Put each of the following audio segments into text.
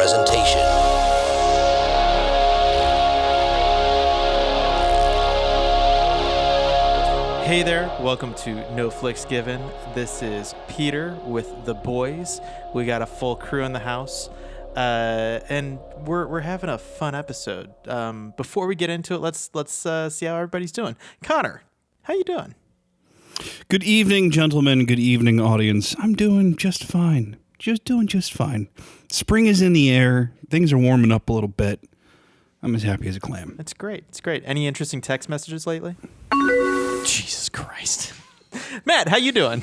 presentation. Hey there, welcome to No Flicks Given. This is Peter with the boys. We got a full crew in the house, and we're having a fun episode. Before we get into it, let's see how everybody's doing. Connor, how you doing? Good evening, gentlemen. Good evening, audience. I'm doing just fine. Just fine. Spring is in the air. Things are warming up a little bit. I'm as happy as a clam. That's great. It's great. Any interesting text messages lately? Jesus Christ. Matt, how you doing?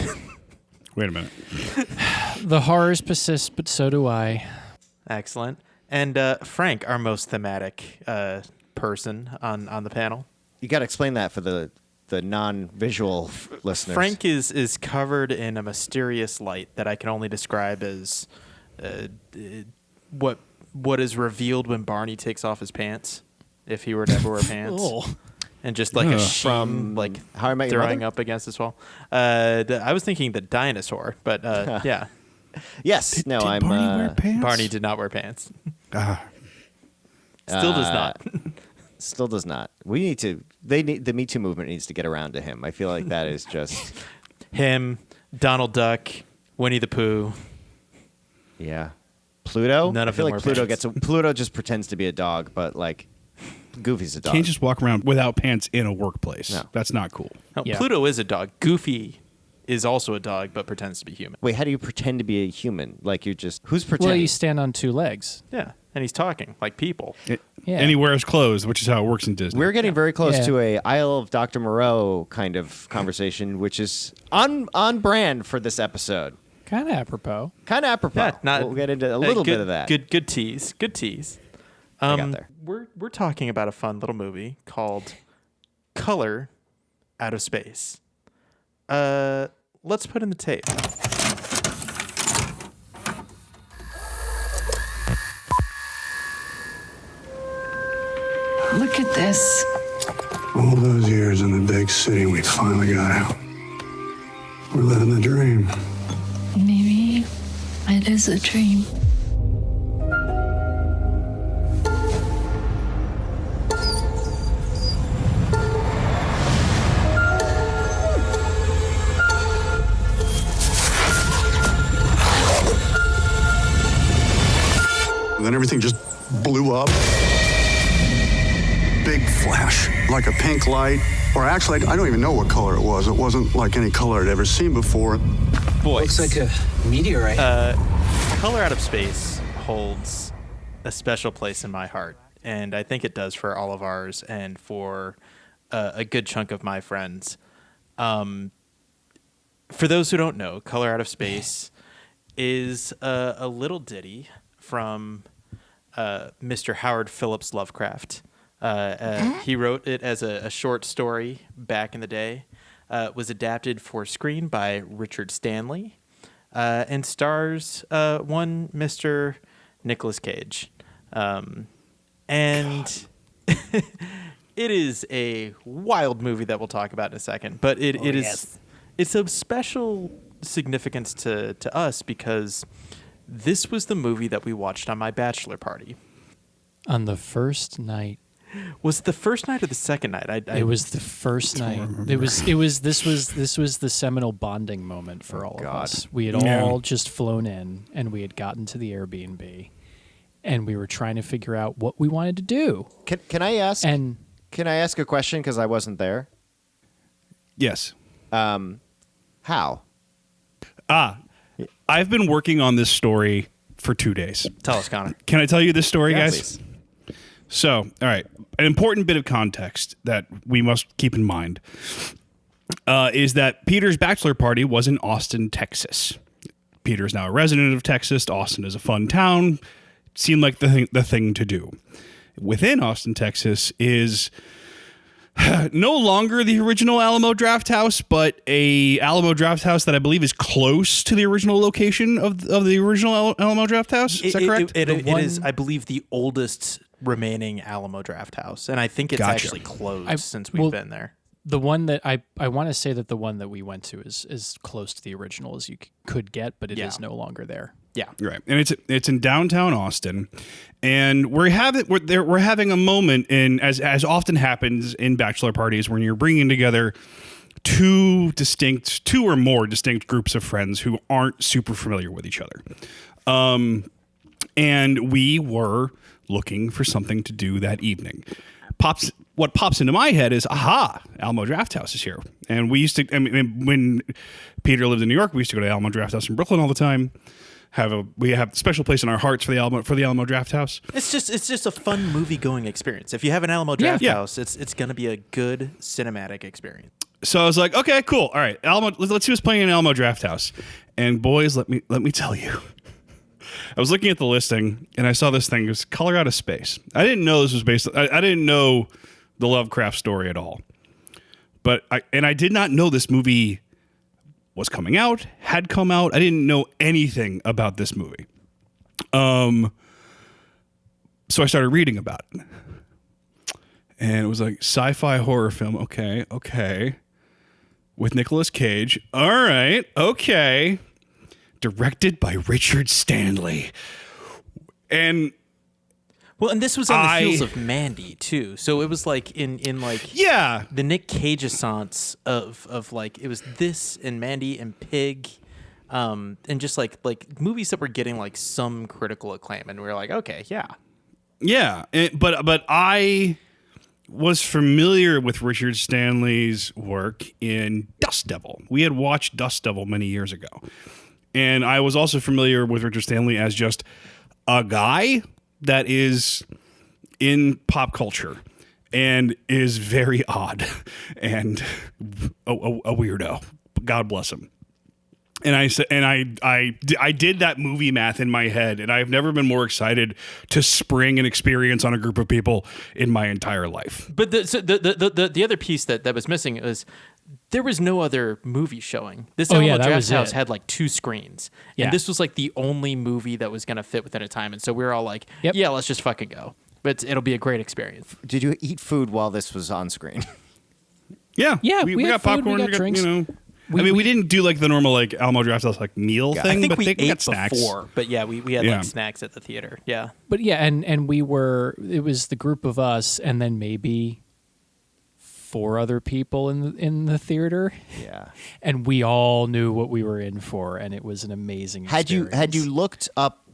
Wait a minute. The horrors persist, but so do I. Excellent. And Frank, our most thematic person on the panel. You got to explain that for the non-visual listeners. Frank is covered in a mysterious light that I can only describe as what is revealed when Barney takes off his pants, if he were to ever wear pants. Oh. And just like a sheen, like How I Met Your throwing Mother? up against his wall. I was thinking the dinosaur, but yeah. Yes. No, Did I'm. Barney wear pants? Barney did not wear pants. Ah, Still does not. Still does not. We need to. The Me Too movement needs to get around to him. I feel like that is just. Him, Donald Duck, Winnie the Pooh. Yeah. Pluto. None of I feel them like wear Pluto pants. Pluto just pretends to be a dog, but like Goofy's a dog. can't just walk around without pants in a workplace. No. That's not cool. No, Yeah. Pluto is a dog. Goofy is also a dog, but pretends to be human. Wait, how do you pretend to be a human? Like you're just who's pretending? Well, you stand on two legs. Yeah, and he's talking like people. Yeah. And he wears clothes, which is how it works in Disney. We're getting very close Yeah. to a Isle of Dr. Moreau kind of conversation, which is on brand for this episode. Kind of apropos. Kind of apropos. Yeah, not we'll get into a little good, bit of that. Good tease. Good tease. I got there. We're talking about a fun little movie called Color Out of Space. Let's put in the tape. Look at this. All those years in the big city, we finally got out. We're living the dream. Maybe it is a dream. And then everything just blew up. Big flash, like a pink light. Or actually, I don't even know what color it was. It wasn't like any color I'd ever seen before. Boys. Looks like a meteorite. Color Out of Space holds a special place in my heart, and I think it does for all of ours and for a good chunk of my friends. For those who don't know, Color Out of Space is a little ditty from Mr. Howard Phillips Lovecraft. He wrote it as a short story back in the day. It was adapted for screen by Richard Stanley and stars one Mr. Nicolas Cage. And it is a wild movie that we'll talk about in a second. But it's of special significance to us because this was the movie that we watched on my bachelor party. On the first night. Was it the first night or the second night? It was the first night. This was the seminal bonding moment for all of us. We had all just flown in and we had gotten to the Airbnb and we were trying to figure out what we wanted to do. Can I ask? And Can I ask a question because I wasn't there? Yes. How? I've been working on this story for 2 days. Tell us, Connor. Can I tell you this story, Yeah, guys? please. So, all right. An important bit of context that we must keep in mind is that Peter's bachelor party was in Austin, Texas. Peter is now a resident of Texas. Austin is a fun town. Seemed like the thing to do. Within Austin, Texas is no longer the original Alamo Draft House, but a Alamo Draft House that I believe is close to the original location of the original Alamo Draft House. Is that correct? It is, I believe, the oldest remaining Alamo Draft House, and I think it's Gotcha. actually closed since we've been there. The one that I want to say that the one that we went to is as close to the original as you could get, but it is no longer there. Yeah. Right, and it's in downtown Austin, and we're having a moment in as often happens in bachelor parties when you're bringing together two or more distinct groups of friends who aren't super familiar with each other, and we were looking for something to do that evening. What pops into my head is, aha, Alamo Drafthouse is here, and we used to. I mean, when Peter lived in New York, we used to go to Alamo Drafthouse in Brooklyn all the time. We have a special place in our hearts for the Alamo Drafthouse. It's just a fun movie going experience. If you have an Alamo Drafthouse, it's going to be a good cinematic experience. So I was like, okay, cool. All right, Alamo. Let's see what's playing in Alamo Drafthouse. And boys, let me tell you, I was looking at the listing and I saw this thing. It was Color Out of Space. I didn't know this was based. I didn't know the Lovecraft story at all. But I did not know this movie was coming out, had come out. I didn't know anything about this movie. So I started reading about it. And it was like sci-fi horror film. Okay. With Nicolas Cage. All right. Okay. Directed by Richard Stanley. And this was on the heels of Mandy too, so it was like in the Nick Cage-essence of like, it was this and Mandy and Pig, and just like movies that were getting like some critical acclaim, and we were like, okay, yeah. But I was familiar with Richard Stanley's work in Dust Devil. We had watched Dust Devil many years ago, and I was also familiar with Richard Stanley as just a guy that is in pop culture and is very odd and a weirdo. God bless him. And I said, and I did that movie math in my head, and I've never been more excited to spring an experience on a group of people in my entire life. But the other piece that was missing is there was no other movie showing. This Alamo Drafthouse had like 2 screens, and this was like the only movie that was going to fit within a time. And so we were all like, yeah, let's just fucking go. But it'll be a great experience. Did you eat food while this was on screen? Yeah. We got food, popcorn. we got drinks. We didn't do like the normal like Alamo Drafthouse like meal thing. I think but we ate got snacks before, but we had like snacks at the theater. Yeah, but and it was the group of us, and then maybe 4 other people in the theater. Yeah, and we all knew what we were in for, and it was an amazing experience. Had you looked up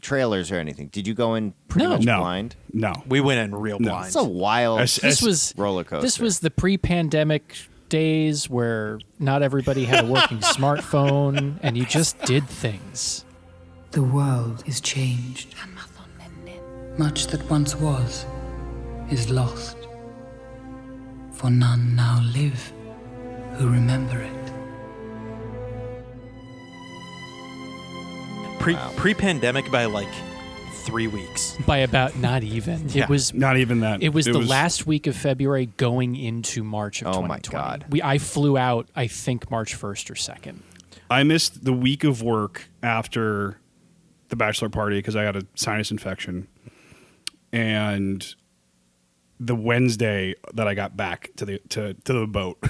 trailers or anything? Did you go in pretty much blind? No, we went in real blind. It's a wild roller coaster. This was the pre-pandemic days where not everybody had a working smartphone, and you just did things. The world is changed. Much that once was is lost. For none now live who remember it. Pre-pandemic by like 3 weeks. By about not even. Yeah. It was not even that. It was the last week of February going into March of 2020. My God. I flew out, I think, March 1st or 2nd. I missed the week of work after the bachelor party because I had a sinus infection. And the Wednesday that I got back to the boat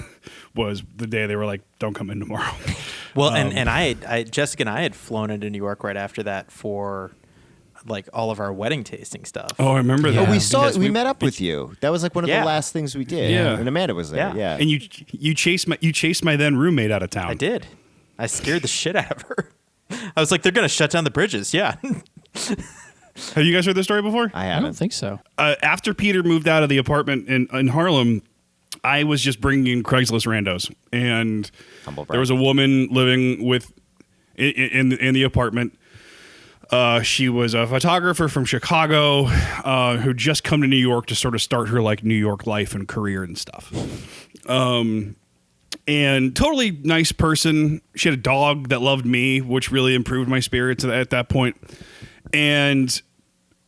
was the day they were like, "Don't come in tomorrow." Well, and Jessica and I had flown into New York right after that for like all of our wedding tasting stuff. Oh, I remember that. Oh, we met up with you. That was like one of the last things we did. Yeah. And Amanda was there. Yeah. And you chased my then roommate out of town. I did. I scared the shit out of her. I was like, they're going to shut down the bridges. Yeah. Have you guys heard this story before? I haven't. I don't think so. After Peter moved out of the apartment in Harlem, I was just bringing in Craigslist randos, and there was a woman living in the apartment. She was a photographer from Chicago who'd just come to New York to sort of start her like New York life and career and stuff. And totally nice person. She had a dog that loved me, which really improved my spirits at that point. And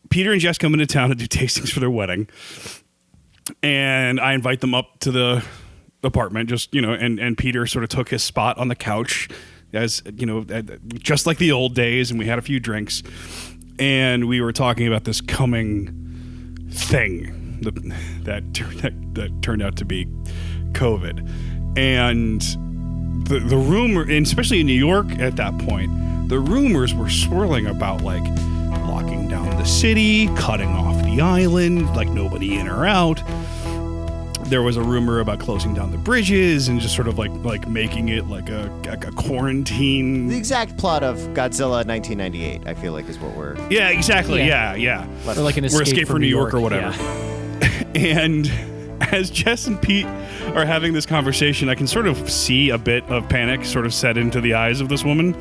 Peter and Jess come into town to do tastings for their wedding. And I invite them up to the apartment, and Peter sort of took his spot on the couch, as just like the old days, and we had a few drinks, and we were talking about this coming thing that turned out to be COVID. And the rumor, and especially in New York at that point, the rumors were swirling about like locking down the city, cutting off the island, like nobody in or out. There was a rumor about closing down the bridges and just sort of like making it like a quarantine. The exact plot of Godzilla 1998, I feel like, is what we're... Yeah, exactly. Yeah. Or like an Or Escape from New York or whatever. Yeah. And as Jess and Pete are having this conversation, I can sort of see a bit of panic sort of set into the eyes of this woman.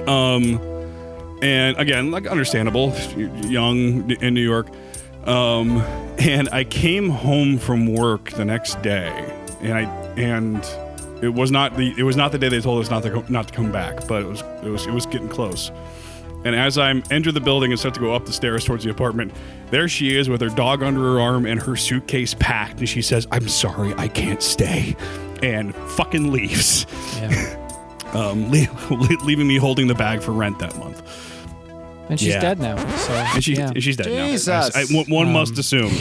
And again, like understandable, young in New York. And I came home from work the next day, and it was not the day they told us not to come back, but it was getting close. And as I enter the building and start to go up the stairs towards the apartment, there she is with her dog under her arm and her suitcase packed, and she says, "I'm sorry, I can't stay," and fucking leaves. Yeah. Leaving me holding the bag for rent that month. And she's dead now. So And she's dead Jesus. now. One must assume.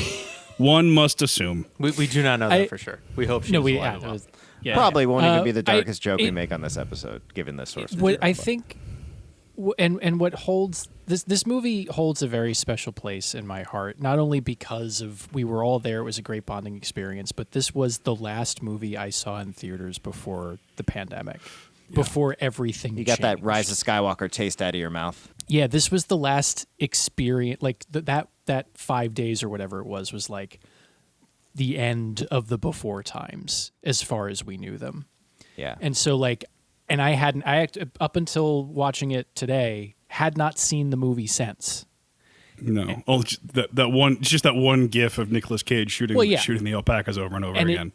One must assume. We do not know that for sure. We hope she's alive and well. Probably won't even be the darkest joke we make on this episode, given the source material. What I think, and what holds this movie holds a very special place in my heart. Not only because of we were all there, it was a great bonding experience, but this was the last movie I saw in theaters before the pandemic, before everything. You got changed. that Rise of Skywalker taste out of your mouth. Yeah, this was the last experience. Like that 5 days or whatever it was like the end of the before times as far as we knew them. Yeah. And so like, and I up until watching it today had not seen the movie since. No. Oh, just that one gif of Nicolas Cage shooting the alpacas over and over again.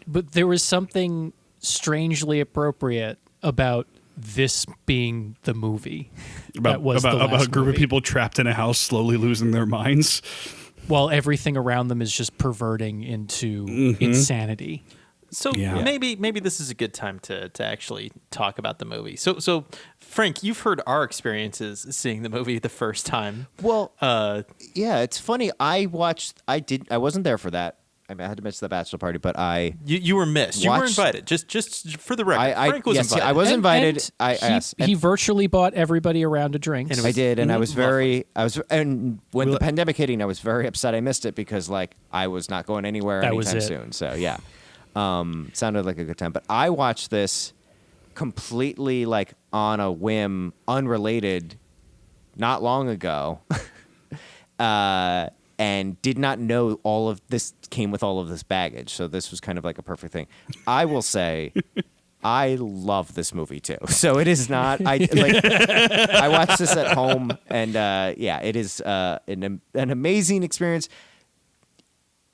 But there was something strangely appropriate about this being the movie. About a group of people trapped in a house slowly losing their minds. While everything around them is just perverting into insanity. So maybe this is a good time to actually talk about the movie. So Frank, you've heard our experiences seeing the movie the first time. Well, yeah, it's funny. I wasn't there for that. I had to miss the bachelor party, but you were missed. You were invited. Just for the record, Frank was invited. I was invited. He virtually bought everybody around a drink. I did, and and when the pandemic hitting, I was very upset I missed it because like I was not going anywhere anytime soon. So yeah, sounded like a good time. But I watched this completely like on a whim, unrelated, not long ago. And did not know all of this came with all of this baggage. So this was kind of like a perfect thing. I will say, I love this movie too. So it is not. I watched this at home, and it is an amazing experience.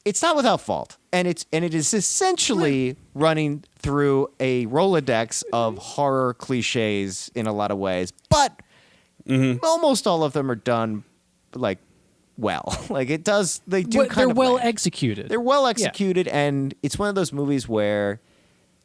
It's not without fault, and it is essentially running through a Rolodex of horror cliches in a lot of ways, but almost all of them are done like. Well, like it does, they do kind they're of well land. executed. They're well executed, and it's one of those movies where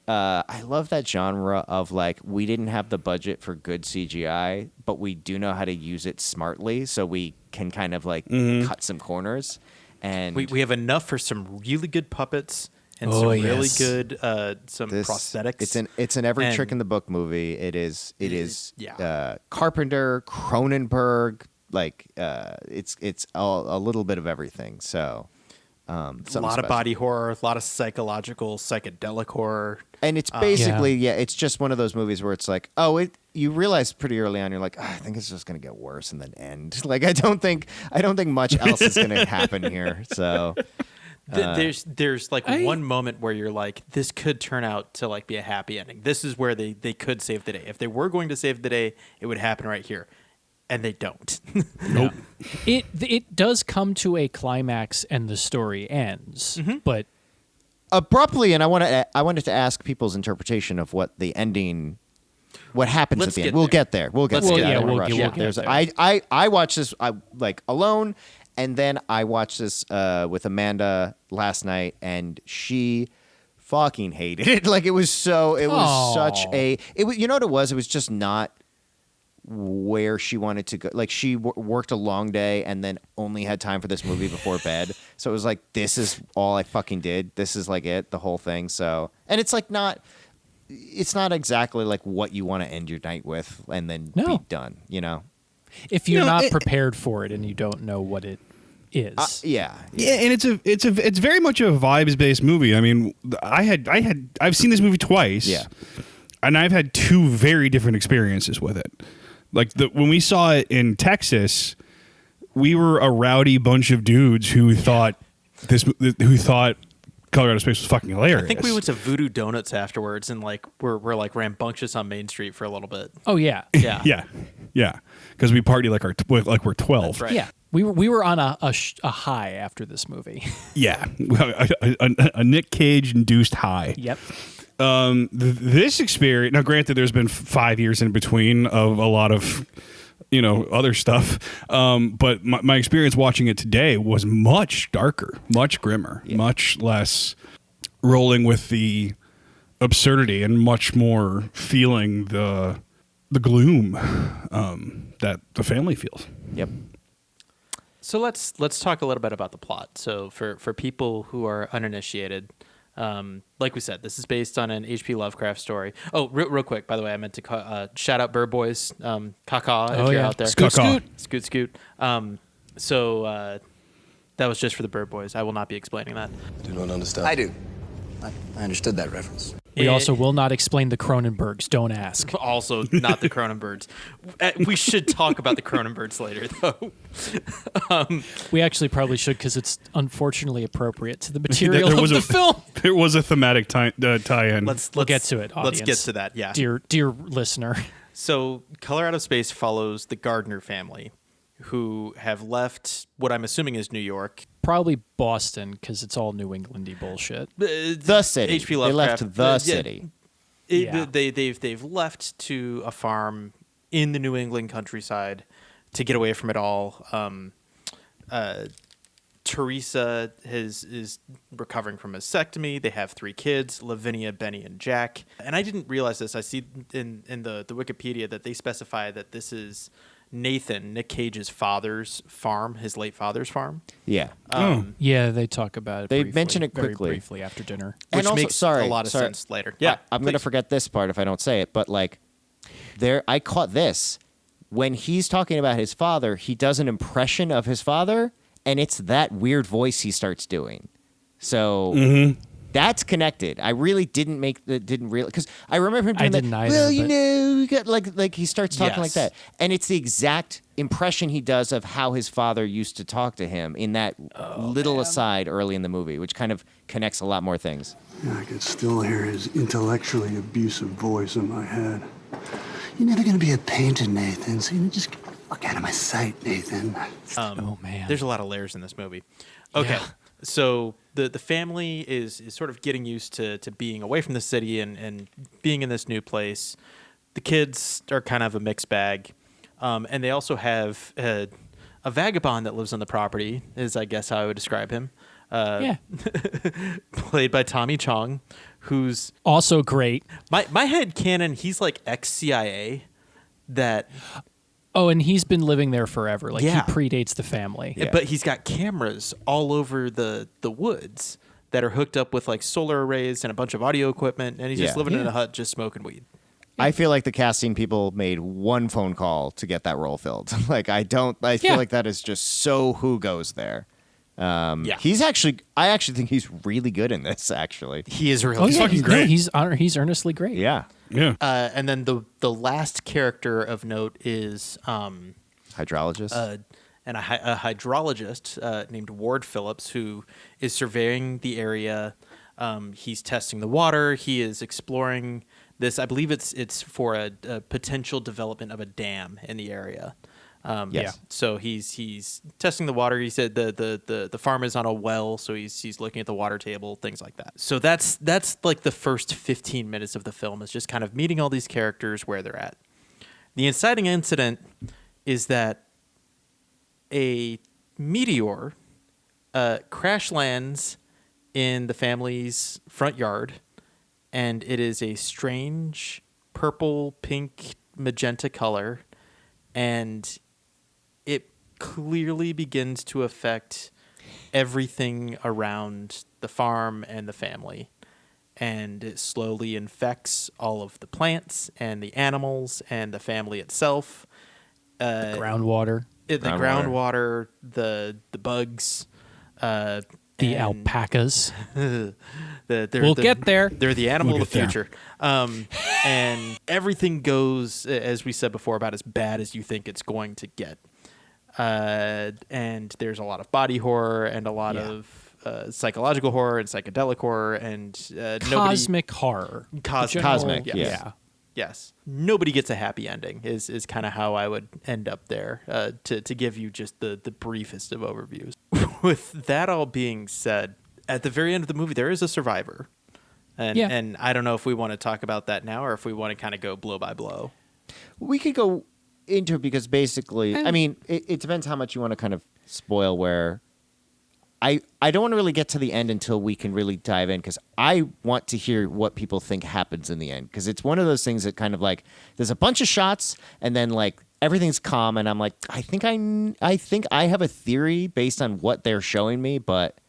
I love that genre of like we didn't have the budget for good CGI, but we do know how to use it smartly, so we can kind of like cut some corners. And we have enough for some really good puppets and some really good prosthetics. It's an every trick in the book movie. It is Carpenter, Cronenberg. Like it's a little bit of everything. So a lot of body horror, a lot of psychological, psychedelic horror, and it's basically it's just one of those movies where it's like, you realize pretty early on, you're like, I think it's just gonna get worse and then end. Like I don't think much else is gonna happen here. So there's like one moment where you're like, this could turn out to like be a happy ending. This is where they could save the day. If they were going to save the day, it would happen right here. And they don't. Nope. It does come to a climax and the story ends, but abruptly. And I wanted to ask people's interpretation of what the ending, what happens at the end. We'll get there. We'll get there. We'll get there. I watched this like alone, and then I watched this with Amanda last night, and she fucking hated it. Like it was such a. It was, you know what it was? It was just not where she wanted to go. Like she worked a long day and then only had time for this movie before bed. So it was like, this is all I fucking did. This is like it, the whole thing. So, and it's like not, it's not exactly like what you want to end your night with and then be done, you know? If you're not prepared for it and you don't know what it is. Yeah, and it's very much a vibes based movie. I mean, I've seen this movie twice. Yeah. And I've had two very different experiences with it. Like when we saw it in Texas, we were a rowdy bunch of dudes who thought Color Out of Space was fucking hilarious. I think we went to Voodoo Donuts afterwards and like we're like rambunctious on Main Street for a little bit. Oh yeah. Yeah. Yeah. Because we party like we're 12. That's right. Yeah. We were on a high after this movie. Yeah. A Nick Cage induced high. Yep. This experience, now granted there's been 5 years in between of a lot of other stuff, but my experience watching it today was much darker, much grimmer, much less rolling with the absurdity and much more feeling the gloom that the family feels. Yep. So let's talk a little bit about the plot. So for people who are uninitiated, like we said, this is based on an H.P. Lovecraft story. Oh, real quick, by the way, I meant to shout out Bird Boys, Kaka, if you're out there. Scoot, scoot. Scoot, scoot. So that was just for the Bird Boys. I will not be explaining that. Do not understand. I do. I understood that reference. We also will not explain the Cronenbergs. Don't ask. Also, not the Cronenbergs. We should talk about the Cronenbergs later, though. We actually probably should because it's unfortunately appropriate to the material of the film. There was a thematic tie-in. We'll get to it, audience. Let's get to that, yeah. Dear listener. So, Color Out of Space follows the Gardner family, who have left what I'm assuming is New York. Probably Boston, because it's all New Englandy bullshit. The city. H.P. They Lovecraft. left the city. They've left to a farm in the New England countryside to get away from it all. Teresa is recovering from a mastectomy. They have 3 kids, Lavinia, Benny, and Jack. And I didn't realize this. I see in the Wikipedia that they specify that this is Nathan, Nick Cage's father's farm, his late father's farm. Yeah. Yeah, they talk about it They briefly, mention it very quickly. briefly after dinner. Which And also, makes sorry, a lot of sense later. I'm going to forget this part if I don't say it, but like I caught this. When he's talking about his father, he does an impression of his father, and it's that weird voice he starts doing. So that's connected. I really didn't realize, because I remember him doing didn't either, well, but- we got like he starts talking like that, and it's the exact impression he does of how his father used to talk to him in that little aside early in the movie, which kind of connects a lot more things. I could still hear his intellectually abusive voice in my head. You're never gonna be a painter, Nathan, so you just get the fuck out of my sight, Nathan. Oh, man. There's a lot of layers in this movie. Okay. Yeah. So the family is sort of getting used to being away from the city and being in this new place. The kids are kind of a mixed bag. And they also have a vagabond that lives on the property, is I guess how I would describe him. Played by Tommy Chong, who's Also great. my head canon. He's like ex-CIA. That Oh, and he's been living there forever. Like, Yeah. he predates the family. but he's got cameras all over the woods that are hooked up with like solar arrays and a bunch of audio equipment, and he's just Yeah. living in a hut, just smoking weed. I feel like the casting people made one phone call to get that role filled. I feel like that is just so who goes there. He's I actually think he's really good in this, actually. He is really Oh, yeah. fucking great. He's earnestly great. Yeah. Yeah. And then the last character of note is Hydrologist. a hydrologist named Ward Phillips, who is surveying the area. He's testing the water. He is exploring this. I believe it's for a potential development of a dam in the area. Yes. So he's testing the water. He said the farm is on a well, so he's looking at the water table, things like that. So that's like the first 15 minutes of the film is just kind of meeting all these characters where they're at. The inciting incident is that a meteor crash lands in the family's front yard, and it is a strange purple, pink, magenta color, and it clearly begins to affect everything around the farm and the family. and it slowly infects all of the plants and the animals and the family itself. Groundwater. The groundwater, the bugs, The and alpacas. we'll get there. They're the animal We'll of the get future. And everything goes, as we said before, about as bad as you think it's going to get. And there's a lot of body horror and a lot of psychological horror and psychedelic horror and Cosmic horror. Cosmic, yes. yeah. Yes. Nobody gets a happy ending is kind of how I would end up there to give you just the briefest of overviews. With that all being said, at the very end of the movie, there is a survivor. And I don't know if we want to talk about that now or if we want to kind of go blow by blow. We could go into it because basically, I mean, it depends how much you want to kind of spoil where. I don't want to really get to the end until we can really dive in because I want to hear what people think happens in the end because it's one of those things that kind of like there's a bunch of shots and then like everything's calm and I'm like I think I have a theory based on what they're showing me but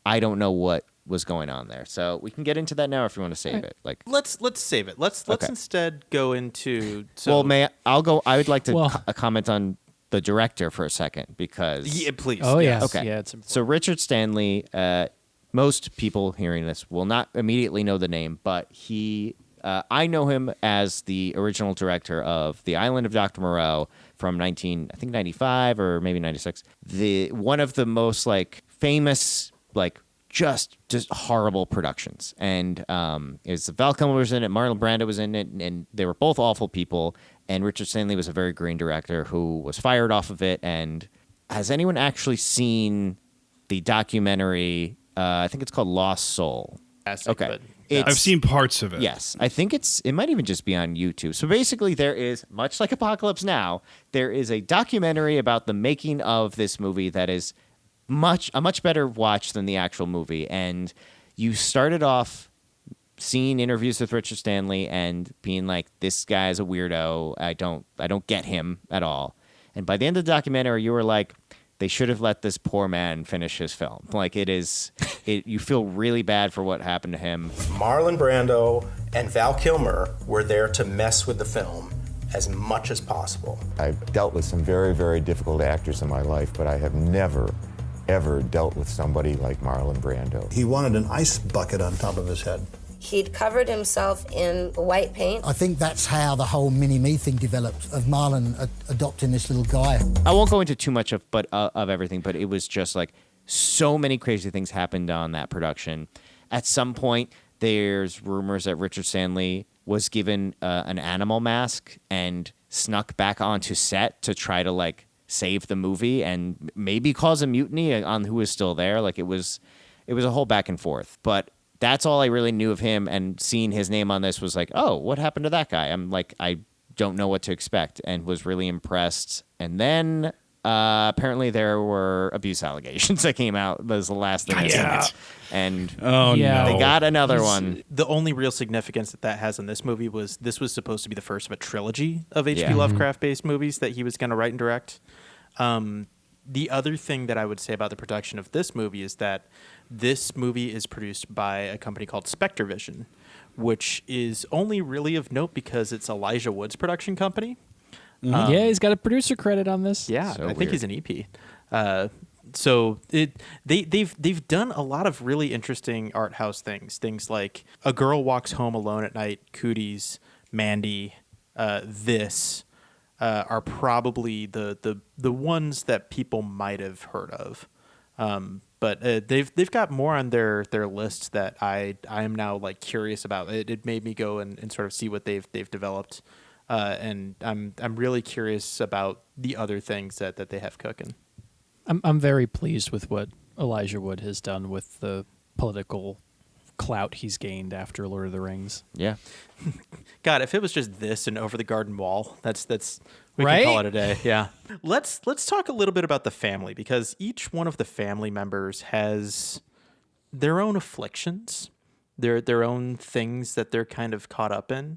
I don't know what was going on there. So we can get into that now if you want to save it. Like let's save it. Let's instead go into I would like to Well- comment on the director for a second because please. Oh, yes. Okay. Yeah, it's important. So Richard Stanley, most people hearing this will not immediately know the name, but I know him as the original director of The Island of Dr. Moreau from 95 or maybe 96. One of the most like famous like just horrible productions. And it's Val Kilmer was in it, Marlon Brando was in it, and they were both awful people. And Richard Stanley was a very green director who was fired off of it. And has anyone actually seen the documentary? I think it's called Lost Soul. Okay. I've seen parts of it. Yes. I think it might even just be on YouTube. So basically there is, much like Apocalypse Now, there is a documentary about the making of this movie that is a much better watch than the actual movie. And you started off seeing interviews with Richard Stanley and being like, this guy's a weirdo. I don't get him at all. And by the end of the documentary, you were like, they should have let this poor man finish his film. Like you feel really bad for what happened to him. Marlon Brando and Val Kilmer were there to mess with the film as much as possible. I've dealt with some very, very difficult actors in my life, but I have never, ever dealt with somebody like Marlon Brando. He wanted an ice bucket on top of his head. He'd covered himself in white paint. I think that's how the whole mini-me thing developed, of Marlon adopting this little guy. I won't go into too much of everything, but it was just like so many crazy things happened on that production. At some point, there's rumors that Richard Stanley was given an animal mask and snuck back onto set to try to like save the movie and maybe cause a mutiny on who was still there. Like it was a whole back and forth, but that's all I really knew of him, and seeing his name on this was like, oh, what happened to that guy? I'm like, I don't know what to expect, and was really impressed. And then apparently there were abuse allegations that came out. That was the last thing I saw. And they got another one. The only real significance that has in this movie was this was supposed to be the first of a trilogy of H.P. Lovecraft-based movies that he was going to write and direct. The other thing that I would say about the production of this movie is that this movie is produced by a company called Spectrovision, which is only really of note because it's Elijah Wood's production company. Yeah, he's got a producer credit on this. Yeah, So I think weird. he's an EP. So they've done a lot of really interesting art house things like A Girl Walks Home Alone at Night, Cooties, Mandy, this. Are probably the ones that people might have heard of, but they've got more on their list that I am now like curious about. It made me go and sort of see what they've developed, and I'm really curious about the other things that they have cooking. I'm very pleased with what Elijah Wood has done with the political clout he's gained after Lord of the Rings. Yeah. God, if it was just this and Over the Garden Wall, that's we Right? can call it a day. Yeah. Let's talk a little bit about the family because each one of the family members has their own afflictions, their own things that they're kind of caught up in.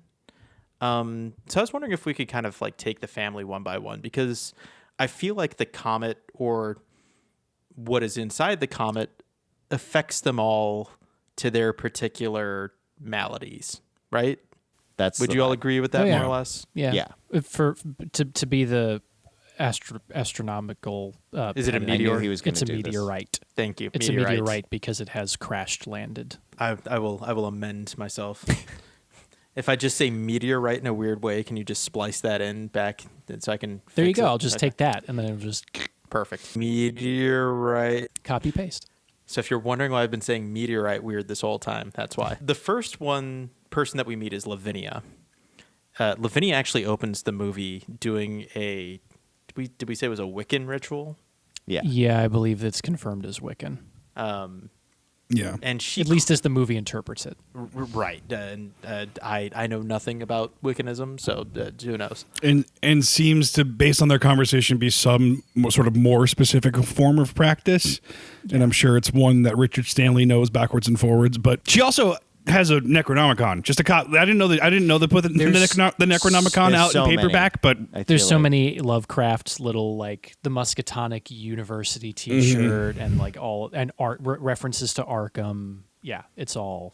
So I was wondering if we could kind of like take the family one by one because I feel like the comet or what is inside the comet affects them all to their particular maladies, right? That's Would the you all vibe. agree with that, Oh, yeah. more or less? Yeah. To be the astronomical. Is it a I knew meteor? he was going It's to a do this. meteorite. Thank you. It's a meteorite because it has crashed landed. I will amend myself. If I just say meteorite in a weird way, can you just splice that in back so I can? There you fix go. it? I'll just Okay. take that and then it'll just Perfect. Meteorite. copy paste. So if you're wondering why I've been saying meteorite weird this whole time, that's why. The first person that we meet is Lavinia. Lavinia actually opens the movie doing a. Did we say it was a Wiccan ritual? Yeah. Yeah, I believe that's confirmed as Wiccan. Yeah. And she At least as the movie interprets it. right. And I know nothing about Wiccanism, so who knows? And seems to, based on their conversation, be some sort of more specific form of practice. And I'm sure it's one that Richard Stanley knows backwards and forwards. But she also has a Necronomicon. Just a I didn't know they put the Necronomicon out so in paperback, many. but There's so many Lovecraft little like the Muscatonic University T-shirt and like all and art references to Arkham. Yeah, it's all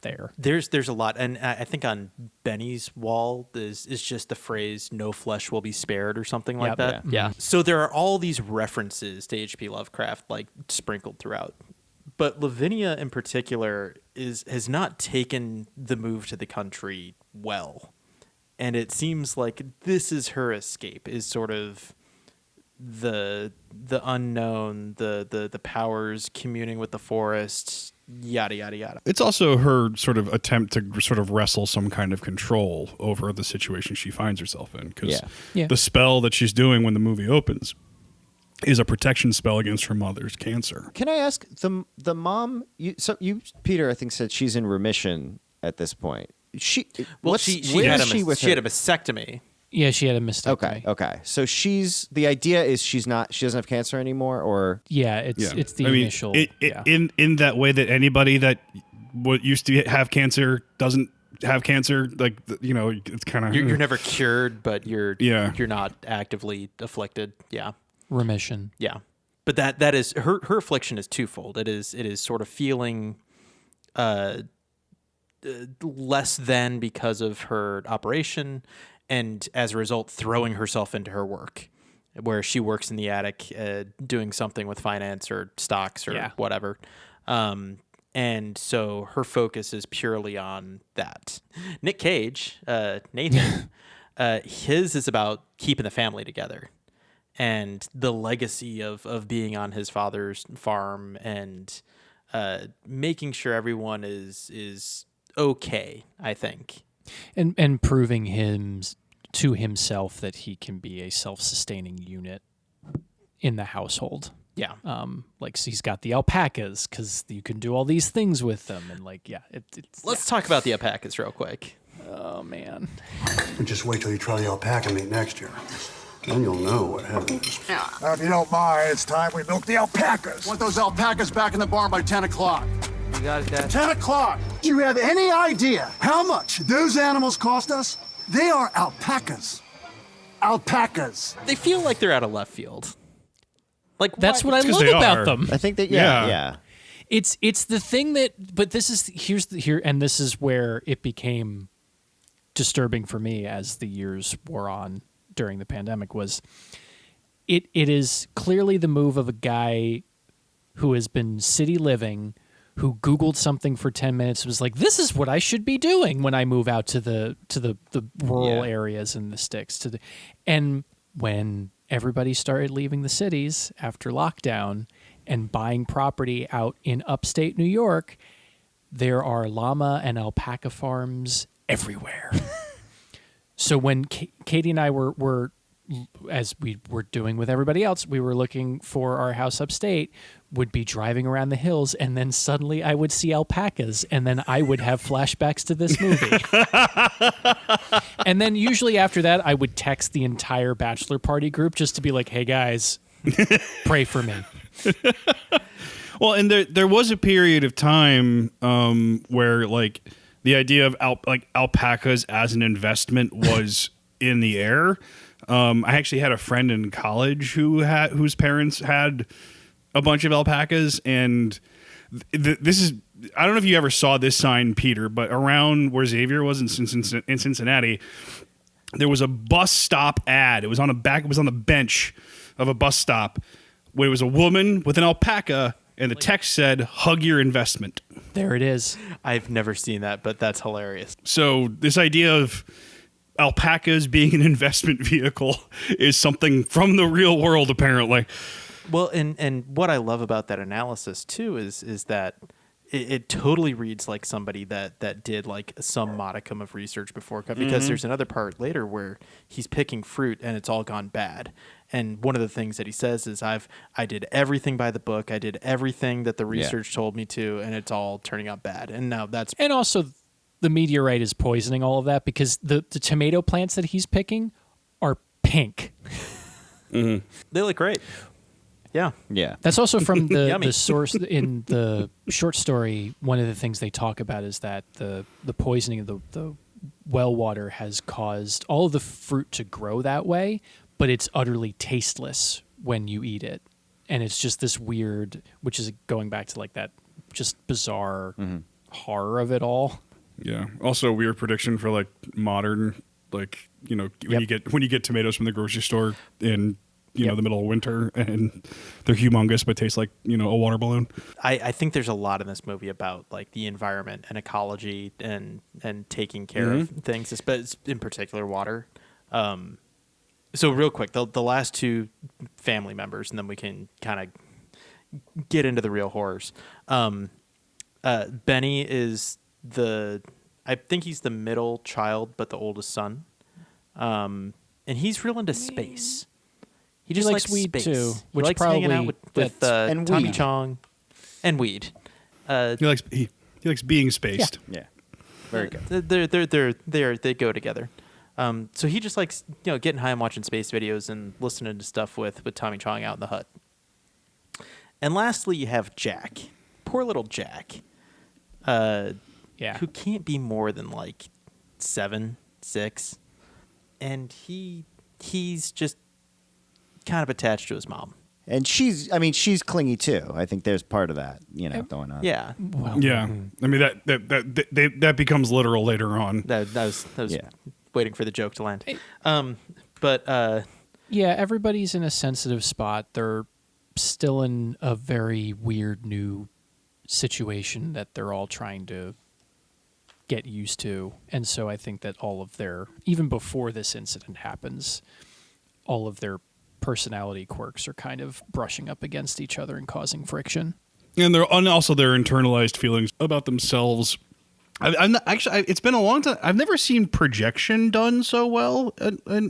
there. There's a lot, and I think on Benny's wall is just the phrase "no flesh will be spared" or something like Yep. that. Yeah. So there are all these references to H.P. Lovecraft like sprinkled throughout. But Lavinia in particular has not taken the move to the country well. And it seems like this is her escape, is sort of the unknown, the powers communing with the forest, yada yada yada. it's also her sort of attempt to sort of wrestle some kind of control over the situation she finds herself in. Because Yeah. the spell that she's doing when the movie opens is a protection spell against her mother's cancer. Can I ask the mom? You Peter, I think said she's in remission at this point. She Well, she had is she with she had a her? mastectomy. Yeah, she had a mistake. Okay. So the idea is she doesn't have cancer anymore, or Yeah, it's the initial. In that way that anybody that used to have cancer doesn't have cancer, like it's kind of You're never cured, but you're Yeah. you're not actively afflicted. Yeah. remission. Yeah, but that is her affliction is twofold. It is sort of feeling less than because of her operation, and as a result, throwing herself into her work, where she works in the attic doing something with finance or stocks or whatever. And so her focus is purely on that. Nick Cage, Nathan, his is about keeping the family together. And the legacy of being on his father's farm and making sure everyone is okay, I think. And proving to himself that he can be a self-sustaining unit in the household. Yeah. Like so he's got the alpacas because you can do all these things with them. And like, it's... Let's talk about the alpacas real quick. Oh, man. Just wait till you try the alpaca meat next year. Then you'll know what happens. Now, if you don't mind, it's time we milk the alpacas. Want those alpacas back in the barn by 10 o'clock. You got it, Dad. 10 o'clock! Do you have any idea how much those animals cost us? They are alpacas. Alpacas. They feel like they're out of left field. Like That's why- what I love about them. I think that Yeah. It's the thing that, but this is and this is where it became disturbing for me as the years wore on during the pandemic. Was it is clearly the move of a guy who has been city living, who Googled something for 10 minutes, was like, this is what I should be doing when I move out to the rural areas and the sticks and when everybody started leaving the cities after lockdown and buying property out in upstate New York, there are llama and alpaca farms everywhere. So when Katie and I were, as we were doing with everybody else, we were looking for our house upstate, would be driving around the hills, and then suddenly I would see alpacas, and then I would have flashbacks to this movie. And then usually after that, I would text the entire bachelor party group just to be like, hey guys, pray for me. Well, and there was a period of time where like the idea of alpacas as an investment was in the air. I actually had a friend in college whose parents had a bunch of alpacas, and this is, I don't know if you ever saw this sign, Peter, but around where Xavier was in Cincinnati, there was a bus stop ad. It was on the bench of a bus stop where it was a woman with an alpaca, and the text said, "Hug your investment." There it is. I've never seen that, but that's hilarious. So this idea of alpacas being an investment vehicle is something from the real world, apparently. Well, and what I love about that analysis too is that it totally reads like somebody that did like some modicum of research before, because there's another part later where he's picking fruit and it's all gone bad. And one of the things that he says is, I did everything by the book. I did everything that the research told me to, and it's all turning out bad. And now that's... And also the meteorite is poisoning all of that, because the tomato plants that he's picking are pink. They look great. Yeah. Yeah. That's also from the source in the short story. One of the things they talk about is that the poisoning of the well water has caused all of the fruit to grow that way, but it's utterly tasteless when you eat it. And it's just this weird, which is going back to like that just bizarre horror of it all. Yeah. Also a weird prediction for like modern, like, you know, when you get tomatoes from the grocery store in the middle of winter, and they're humongous but taste like, you know, a water balloon. I think there's a lot in this movie about like the environment and ecology and taking care of things, in particular water. So real quick, the last two family members, and then we can kind of get into the real horrors. Benny is I think he's the middle child, but the oldest son. And he's real into space. He just likes weed space. too, He which likes probably hanging out with and Tommy weed. Chong and weed. He likes being spaced. Yeah. Very good. They go together. So he just likes, you know, getting high and watching space videos and listening to stuff with Tommy Chong out in the hut. And lastly, you have Jack. Poor little Jack. Who can't be more than like 7, 6. And he's just kind of attached to his mom. And she's clingy too. I think there's part of that, you know, going on. Yeah. Well, Yeah. I mean, that becomes literal later on. That was waiting for the joke to land. Yeah, everybody's in a sensitive spot. They're still in a very weird new situation that they're all trying to get used to. And so I think that all of even before this incident happens, all of their personality quirks are kind of brushing up against each other and causing friction. And also their internalized feelings about themselves. It's been a long time. I've never seen projection done so well. I've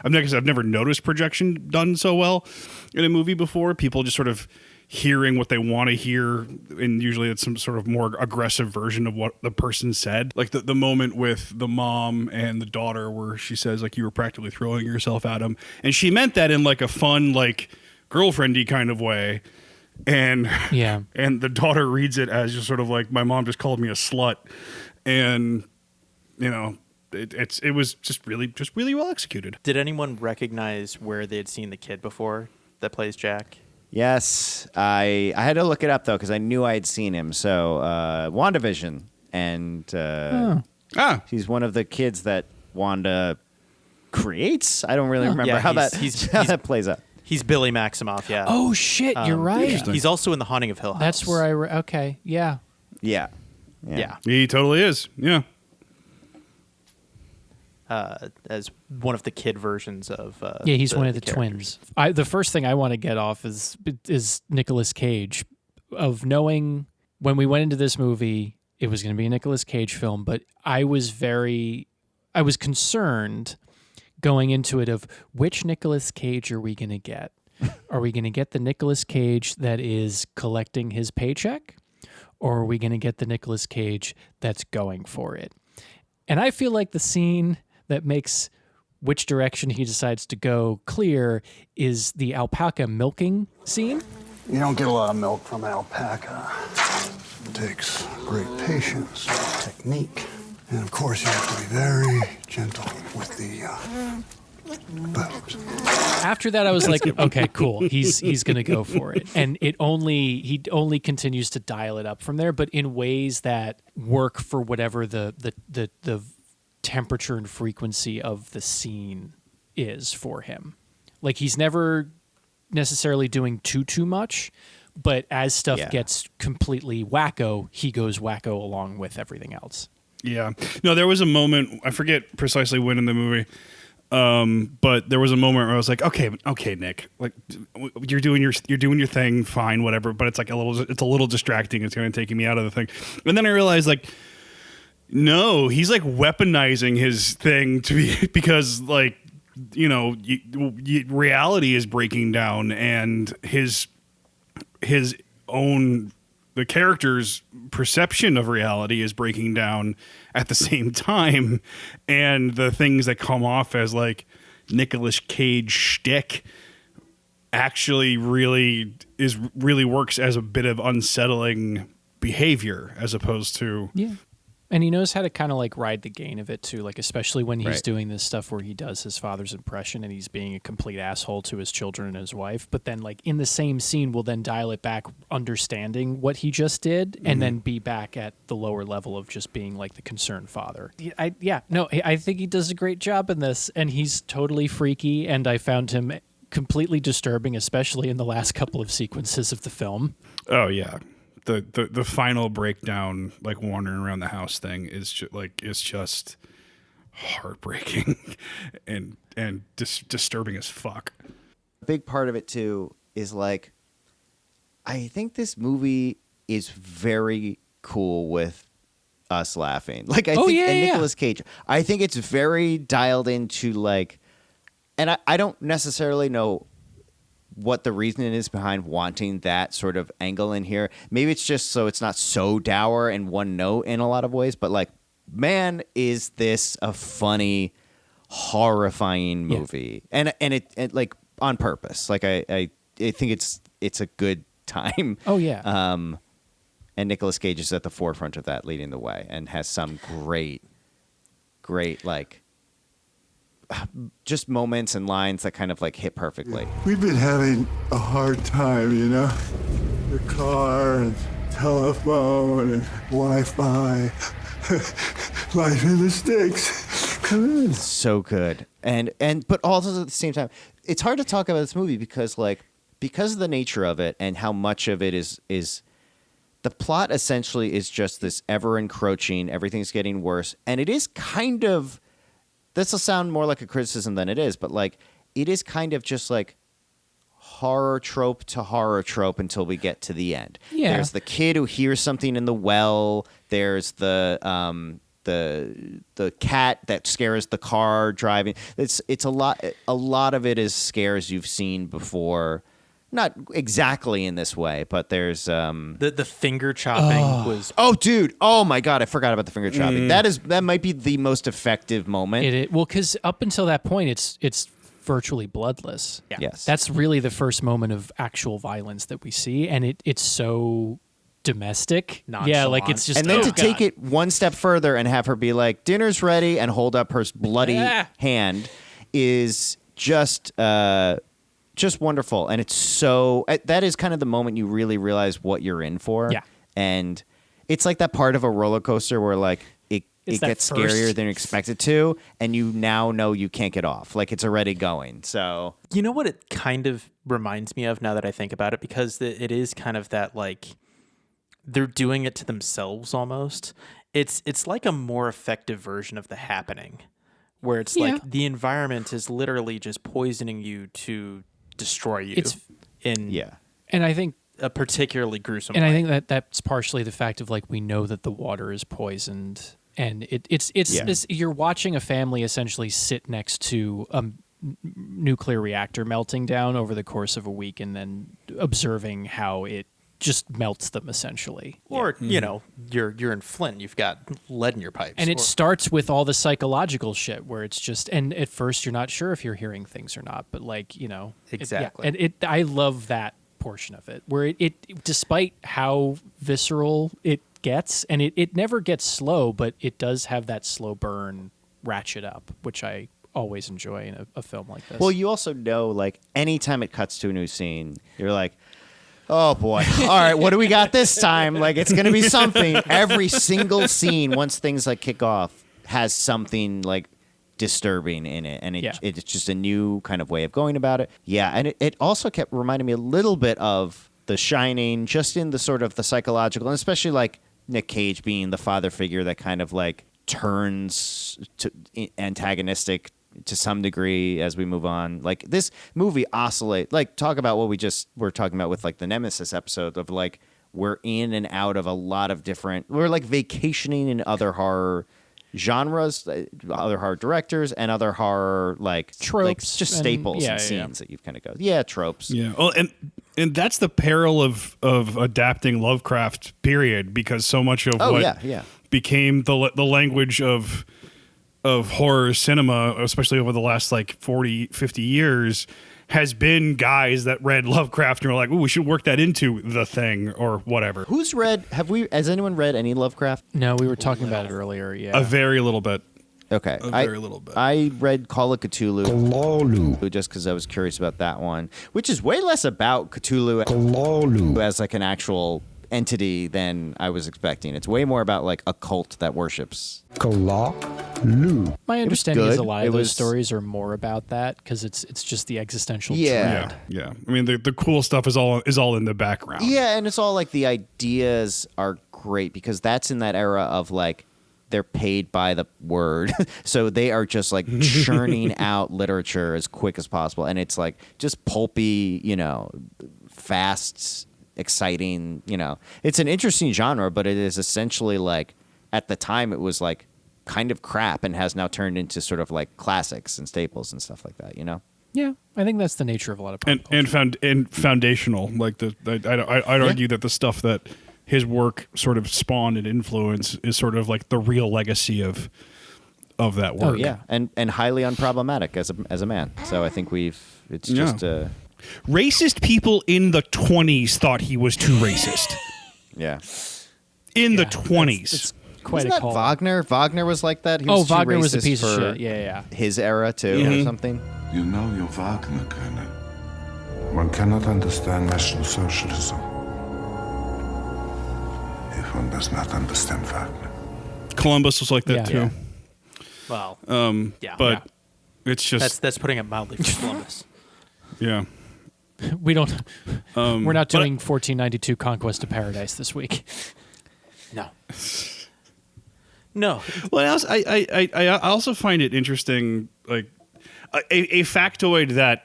never noticed projection done so well in a movie before. People just sort of hearing what they want to hear, and usually it's some sort of more aggressive version of what the person said. Like the moment with the mom and the daughter where she says, like, you were practically throwing yourself at him. And she meant that in like a fun, like girlfriendy kind of way. And the daughter reads it as just sort of like, my mom just called me a slut. And, you know, it was just really well executed. Did anyone recognize where they had seen the kid before that plays Jack? Yes, I had to look it up though because I knew I had seen him. So WandaVision, and he's one of the kids that Wanda creates. I don't really remember how that plays out. He's Billy Maximoff. Yeah. Oh shit, you're right. He's also in The Haunting of Hill House. That's where okay, yeah. Yeah. He totally is. Yeah. As one of the kid versions of he's one of the twins. The first thing I want to get off is Nicolas Cage, of knowing when we went into this movie it was going to be a Nicolas Cage film, but I was concerned going into it of which Nicolas Cage are we going to get? Are we going to get the Nicolas Cage that is collecting his paycheck, or are we going to get the Nicolas Cage that's going for it? And I feel like the scene that makes which direction he decides to go clear is the alpaca milking scene. You don't get a lot of milk from an alpaca. It takes great patience, technique, and of course you have to be very gentle with the After that, I was like, okay, cool. He's gonna go for it, and he only continues to dial it up from there, but in ways that work for whatever the temperature and frequency of the scene is for him. Like, he's never necessarily doing too much, but as stuff gets completely wacko, he goes wacko along with everything else. Yeah. No, there was a moment, I forget precisely when in the movie, but there was a moment where I was like, okay, Nick, like you're doing your thing, fine, whatever. But it's like it's a little distracting. It's kind of taking me out of the thing. And then I realized, like, no, he's like weaponizing his thing because, like, reality is breaking down, and the character's perception of reality is breaking down at the same time, and the things that come off as like Nicolas Cage shtick actually really works as a bit of unsettling behavior as opposed to And he knows how to kind of like ride the gain of it too, like especially when he's doing this stuff where he does his father's impression and he's being a complete asshole to his children and his wife. But then, like, in the same scene, we'll then dial it back, understanding what he just did, and then be back at the lower level of just being like the concerned father. I think he does a great job in this, and he's totally freaky. And I found him completely disturbing, especially in the last couple of sequences of the film. Oh yeah. The final breakdown, like wandering around the house thing, is just heartbreaking and disturbing as fuck. A big part of it too is, like, I think this movie is very cool with us laughing. Like, I think Nicolas Cage, I think it's very dialed into, like, and I don't necessarily know what the reasoning is behind wanting that sort of angle in here. Maybe it's just so it's not so dour and one note in a lot of ways, but, like, man, is this a funny, horrifying movie. And it like on purpose. Like I think it's a good time. Oh yeah. And Nicolas Cage is at the forefront of that, leading the way, and has some great like just moments and lines that kind of like hit perfectly. We've been having a hard time, you know? The car and telephone and Wi-Fi. Life in the sticks. Come in. So good. And but also at the same time, it's hard to talk about this movie because of the nature of it and how much of it is the plot essentially is just this ever encroaching, everything's getting worse. And it is kind of, this will sound more like a criticism than it is, but like it is kind of just like horror trope to horror trope until we get to the end. Yeah. There's the kid who hears something in the well. There's the cat that scares the car driving. It's a lot of it is scares you've seen before. Not exactly in this way, but there's the finger chopping was. Oh, dude! Oh my God! I forgot about the finger chopping. That might be the most effective moment. Well, because up until that point, it's virtually bloodless. Yeah. Yes, that's really the first moment of actual violence that we see, and it's so domestic. Yeah, like it's just. And then to take it one step further and have her be like, "Dinner's ready," and hold up her bloody hand is just wonderful. And it's so that is kind of the moment you really realize what you're in for. Yeah. And it's like that part of a roller coaster where like it gets scarier than you expect it to, and you now know you can't get off. Like it's already going. So you know what it kind of reminds me of now that I think about it, because it is kind of that like they're doing it to themselves almost. It's like a more effective version of The Happening, where it's like the environment is literally just poisoning you to destroy you. And I think a particularly gruesome and way. I think that's partially the fact of like we know that the water is poisoned, and it's you're watching a family essentially sit next to a nuclear reactor melting down over the course of a week, and then observing how it just melts them essentially. Or you know, you're in Flint, you've got lead in your pipes, and it starts with all the psychological shit where it's just, and at first you're not sure if you're hearing things or not, but like, you know, exactly. I love that portion of it where it despite how visceral it gets, and it never gets slow, but it does have that slow burn ratchet up, which I always enjoy in a film like this. Well, you also know, like, anytime it cuts to a new scene, you're like, oh boy, all right, what do we got this time? Like, it's going to be something. Every single scene, once things like kick off, has something like disturbing in it, and it's just a new kind of way of going about it. Yeah, and it also kept reminding me a little bit of The Shining, just in the sort of the psychological, and especially like Nick Cage being the father figure that kind of like turns to antagonistic to some degree as we move on. Like, this movie oscillate, like, talk about what we just were talking about with like the Nemesis episode of like, we're in and out of a lot of different, we're like vacationing in other horror genres, other horror directors, and other horror like tropes, like just staples and scenes that you've kind of go, tropes. Yeah. Well, and that's the peril of adapting Lovecraft, period, because so much of became the language of horror cinema, especially over the last like 40, 50 years, has been guys that read Lovecraft and were like, "Ooh, we should work that into The Thing," or whatever. Has anyone read any Lovecraft? No, we were talking about it earlier. Yeah, a very little bit. Okay, a very little bit. I read Call of Cthulhu just because I was curious about that one, which is way less about Cthulhu as like an actual entity than I was expecting. It's way more about like a cult that worships Cthulhu. My understanding is a lot of those stories are more about that because it's just the existential dread. Yeah. I mean, the cool stuff is all in the background. Yeah, and it's all like the ideas are great because that's in that era of like they're paid by the word, so they are just like churning out literature as quick as possible, and it's like just pulpy, fast, exciting. It's an interesting genre, but it is essentially like at the time it was like kind of crap and has now turned into sort of like classics and staples and stuff like that. Yeah, I think that's the nature of a lot of pop culture. and foundational. Like I'd argue that the stuff that his work sort of spawned and influence is sort of like the real legacy of that work. Oh yeah, and highly unproblematic as a man. So I think it's just racist people in the 20s thought he was too racist. Yeah, in the 20s. It's quite Wasn't a that call. Wagner? Wagner was like that. He was too Wagner was a racist piece of for shit. Yeah. His era too, or something. You know your Wagner, Colonel. One cannot understand National Socialism if one does not understand Wagner. Columbus was like that too. Well, but it's just that's putting it mildly for Columbus. Yeah. We don't. We're not doing 1492 Conquest of Paradise this week. No. Well, I also find it interesting, like a factoid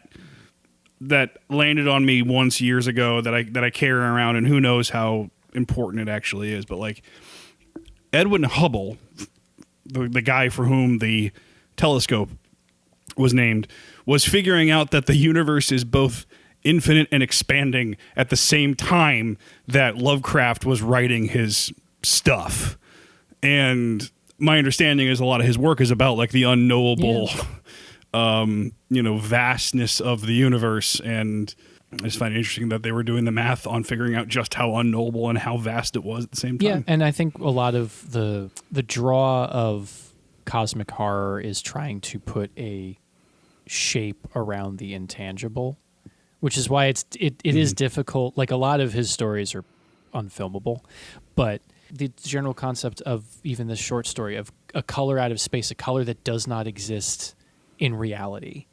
that landed on me once years ago that I carry around, and who knows how important it actually is. But like Edwin Hubble, the guy for whom the telescope was named, was figuring out that the universe is both infinite and expanding at the same time that Lovecraft was writing his stuff. And my understanding is a lot of his work is about like the unknowable, vastness of the universe. And I just find it interesting that they were doing the math on figuring out just how unknowable and how vast it was at the same time. Yeah, and I think a lot of the draw of cosmic horror is trying to put a shape around the intangible, which is why it is difficult. Like a lot of his stories are unfilmable, but the general concept of even this short story of a color out of space, a color that does not exist in reality.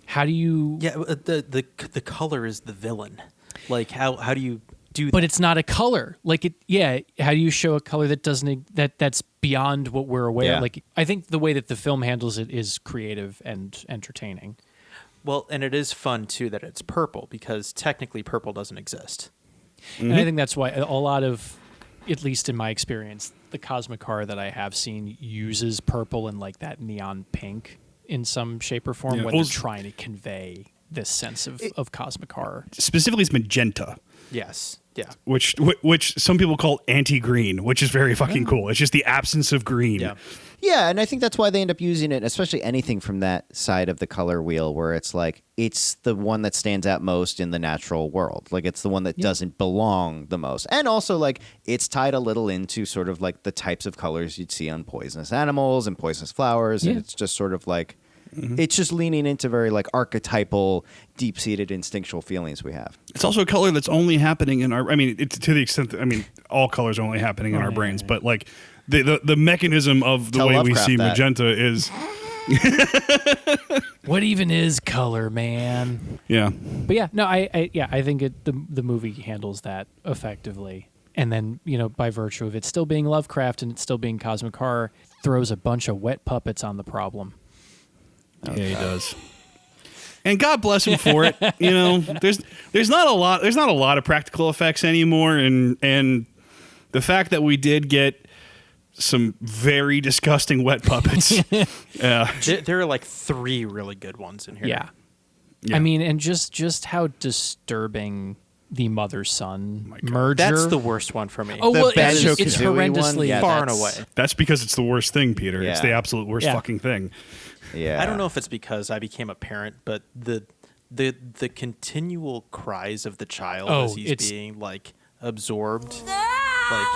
How do you? Yeah, the color is the villain. Like how do you do that? But it's not a color. Like it. Yeah. How do you show a color that doesn't that's beyond what we're aware? Yeah. Like I think the way that the film handles it is creative and entertaining. Well, and it is fun too that it's purple because technically purple doesn't exist. Mm-hmm. And I think that's why a lot of, at least in my experience, the cosmic horror that I have seen uses purple and like that neon pink in some shape or form when they're trying to convey this sense of cosmic horror. Specifically, it's magenta. Yes. Yeah. Which some people call anti-green, which is very fucking cool. It's just the absence of green. Yeah. Yeah, and I think that's why they end up using it, especially anything from that side of the color wheel where it's like it's the one that stands out most in the natural world. Like it's the one that doesn't belong the most. And also like it's tied a little into sort of like the types of colors you'd see on poisonous animals and poisonous flowers. And it's just sort of like it's just leaning into very like archetypal, deep-seated instinctual feelings we have. It's also a color that's only happening in our. I mean, it's to the extent that all colors are only happening in our brains, but like the mechanism of the Tell way we Lovecraft see that. magenta is. What even is color, man? Yeah. But yeah, no, I think the movie handles that effectively. And then, by virtue of it still being Lovecraft and it still being cosmic horror, throws a bunch of wet puppets on the problem. Yeah, he does. And God bless him for it. There's not a lot of practical effects anymore, and the fact that we did get some very disgusting wet puppets. There are like 3 really good ones in here. Yeah. I mean, and just how disturbing the mother-son merger. That's the worst one for me. Oh, well, it's Banjo-Kazooie horrendously one? far and away. That's because it's the worst thing, Peter. It's the absolute worst Yeah. fucking thing. Yeah. I don't know if it's because I became a parent, but the continual cries of the child as he's being like absorbed, like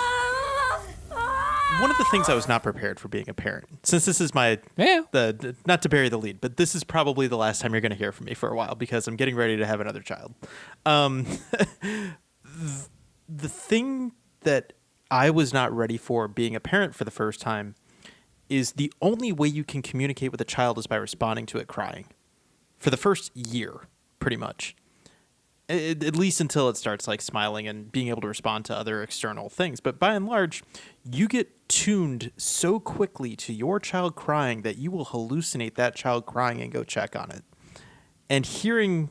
one of the things I was not prepared for being a parent. Since this is my not to bury the lead, but this is probably the last time you're going to hear from me for a while because I'm getting ready to have another child. The thing that I was not ready for being a parent for the first time is the only way you can communicate with a child is by responding to it crying. For the first year, pretty much. At least until it starts like smiling and being able to respond to other external things. But by and large, you get tuned so quickly to your child crying that you will hallucinate that child crying and go check on it. And hearing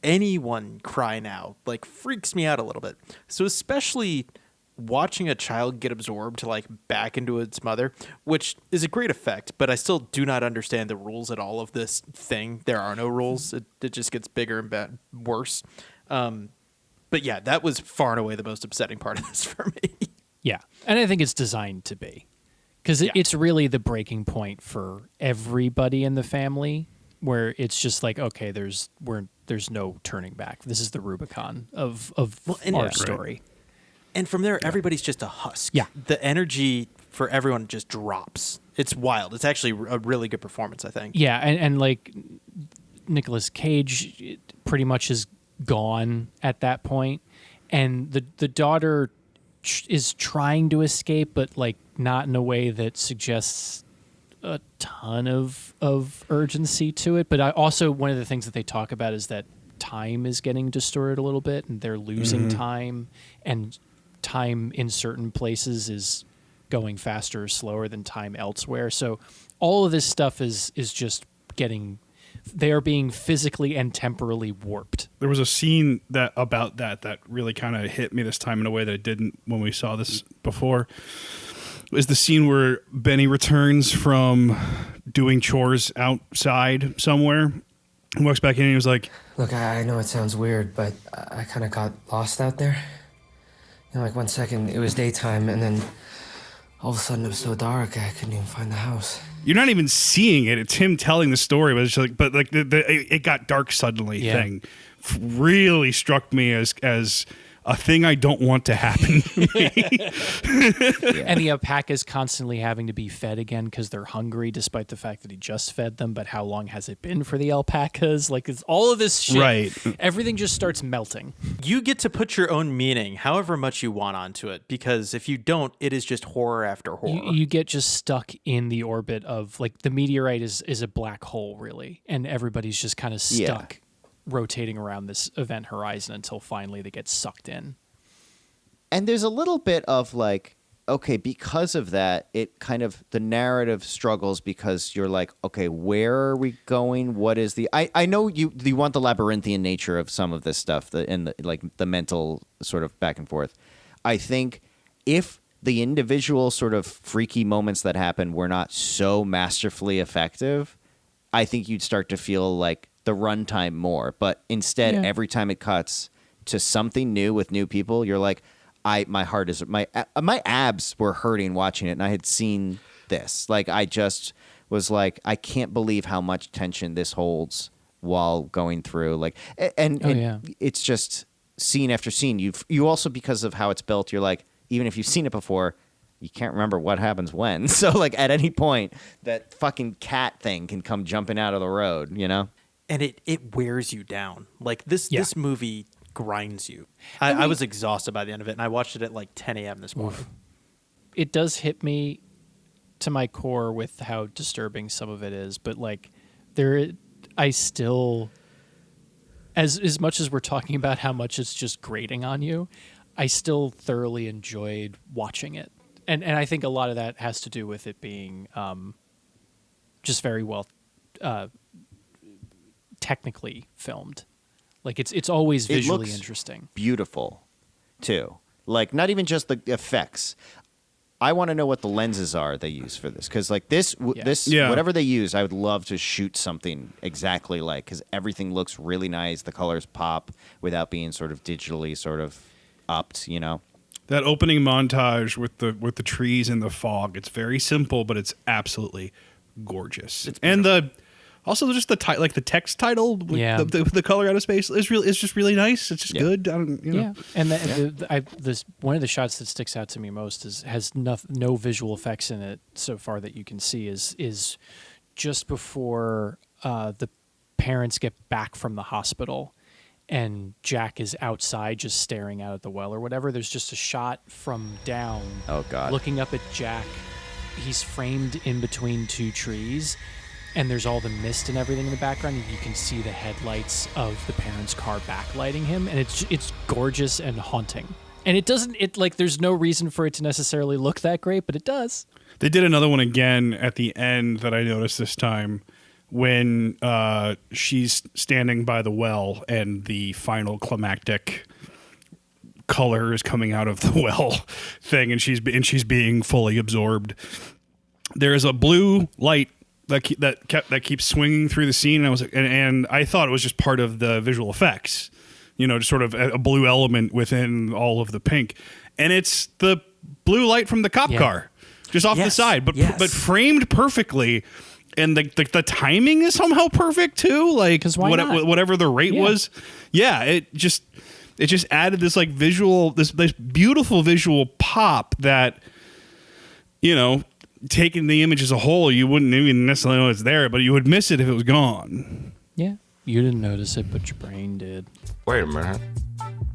anyone cry now like freaks me out a little bit. So especially watching a child get absorbed like back into its mother, which is a great effect, but I still do not understand the rules at all of this thing. There are no rules. It just gets bigger and worse. But yeah, that was far and away the most upsetting part of this for me. Yeah, and I think it's designed to be. Because it's really the breaking point for everybody in the family, where it's just like, okay, there's no turning back. This is the Rubicon of our story. Right. And from there, everybody's just a husk. Yeah. The energy for everyone just drops. It's wild. It's actually a really good performance, I think. Yeah, and like Nicolas Cage pretty much is gone at that point, and the daughter is trying to escape, but like not in a way that suggests a ton of urgency to it. But I also, one of the things that they talk about is that time is getting distorted a little bit, and they're losing time, and time in certain places is going faster or slower than time elsewhere. So all of this stuff is just they are being physically and temporally warped. There was a scene that really kind of hit me this time in a way that it didn't when we saw this before. It was the scene where Benny returns from doing chores outside somewhere and walks back in and he was like, "Look, I know it sounds weird, but I kind of got lost out there. Like 1 second it was daytime, and then all of a sudden it was so dark I couldn't even find the house." You're not even seeing it. It's him telling the story, but it's like, it got dark suddenly thing really struck me as a thing I don't want to happen to me. And the alpacas constantly having to be fed again because they're hungry, despite the fact that he just fed them. But how long has it been for the alpacas? Like, it's all of this shit. Right. Everything just starts melting. You get to put your own meaning, however much you want, onto it, because if you don't, it is just horror after horror. You get just stuck in the orbit of, like, the meteorite is a black hole, really, and everybody's just kind of stuck. Rotating around this event horizon until finally they get sucked in. And there's a little bit of like, okay, because of that, it kind of, the narrative struggles because you're like, okay, where are we going? What is the, I know you want the labyrinthian nature of some of this stuff, the mental sort of back and forth. I think if the individual sort of freaky moments that happen were not so masterfully effective, I think you'd start to feel like the runtime more. But instead, every time it cuts to something new with new people, you're like, my heart is, my abs were hurting watching it, and I had seen this. Like, I just was like, I can't believe how much tension this holds while going through. Like, and it's just scene after scene. You also, because of how it's built, you're like, even if you've seen it before, you can't remember what happens when. So like at any point, that fucking cat thing can come jumping out of the road, you know? And it wears you down. Like this movie grinds you. I was exhausted by the end of it, and I watched it at like 10 a.m. this morning. It does hit me to my core with how disturbing some of it is, but like I still, as much as we're talking about how much it's just grating on you, I still thoroughly enjoyed watching it. And I think a lot of that has to do with it being just very well technically filmed. Like it's always visually interesting. Beautiful, too. Like not even just the effects. I want to know what the lenses are they use for this, because like this whatever they use, I would love to shoot something exactly like, because everything looks really nice. The colors pop without being sort of digitally sort of upped, you know. That opening montage with the trees and the fog, it's very simple, but it's absolutely gorgeous. And also just the the text title, the color out of space is just really nice. It's just good. And one of the shots that sticks out to me most has no visual effects in it so far that you can see is just before the parents get back from the hospital. And Jack is outside just staring out at the well or whatever. There's just a shot from down. Oh, God. Looking up at Jack. He's framed in between two trees. And there's all the mist and everything in the background. And you can see the headlights of the parents' car backlighting him. And it's gorgeous and haunting. And there's no reason for it to necessarily look that great, but it does. They did another one again at the end that I noticed this time, when she's standing by the well and the final climactic color is coming out of the well thing, and she's being fully absorbed. There is a blue light that keeps swinging through the scene, and I thought it was just part of the visual effects, just sort of a blue element within all of the pink, and it's the blue light from the cop car just off the side, but framed perfectly. And the timing is somehow perfect too. Like whatever the rate was, it just added this like visual, this beautiful visual pop that, taking the image as a whole, you wouldn't even necessarily know it's there, but you would miss it if it was gone. Yeah, you didn't notice it, but your brain did. Wait a minute,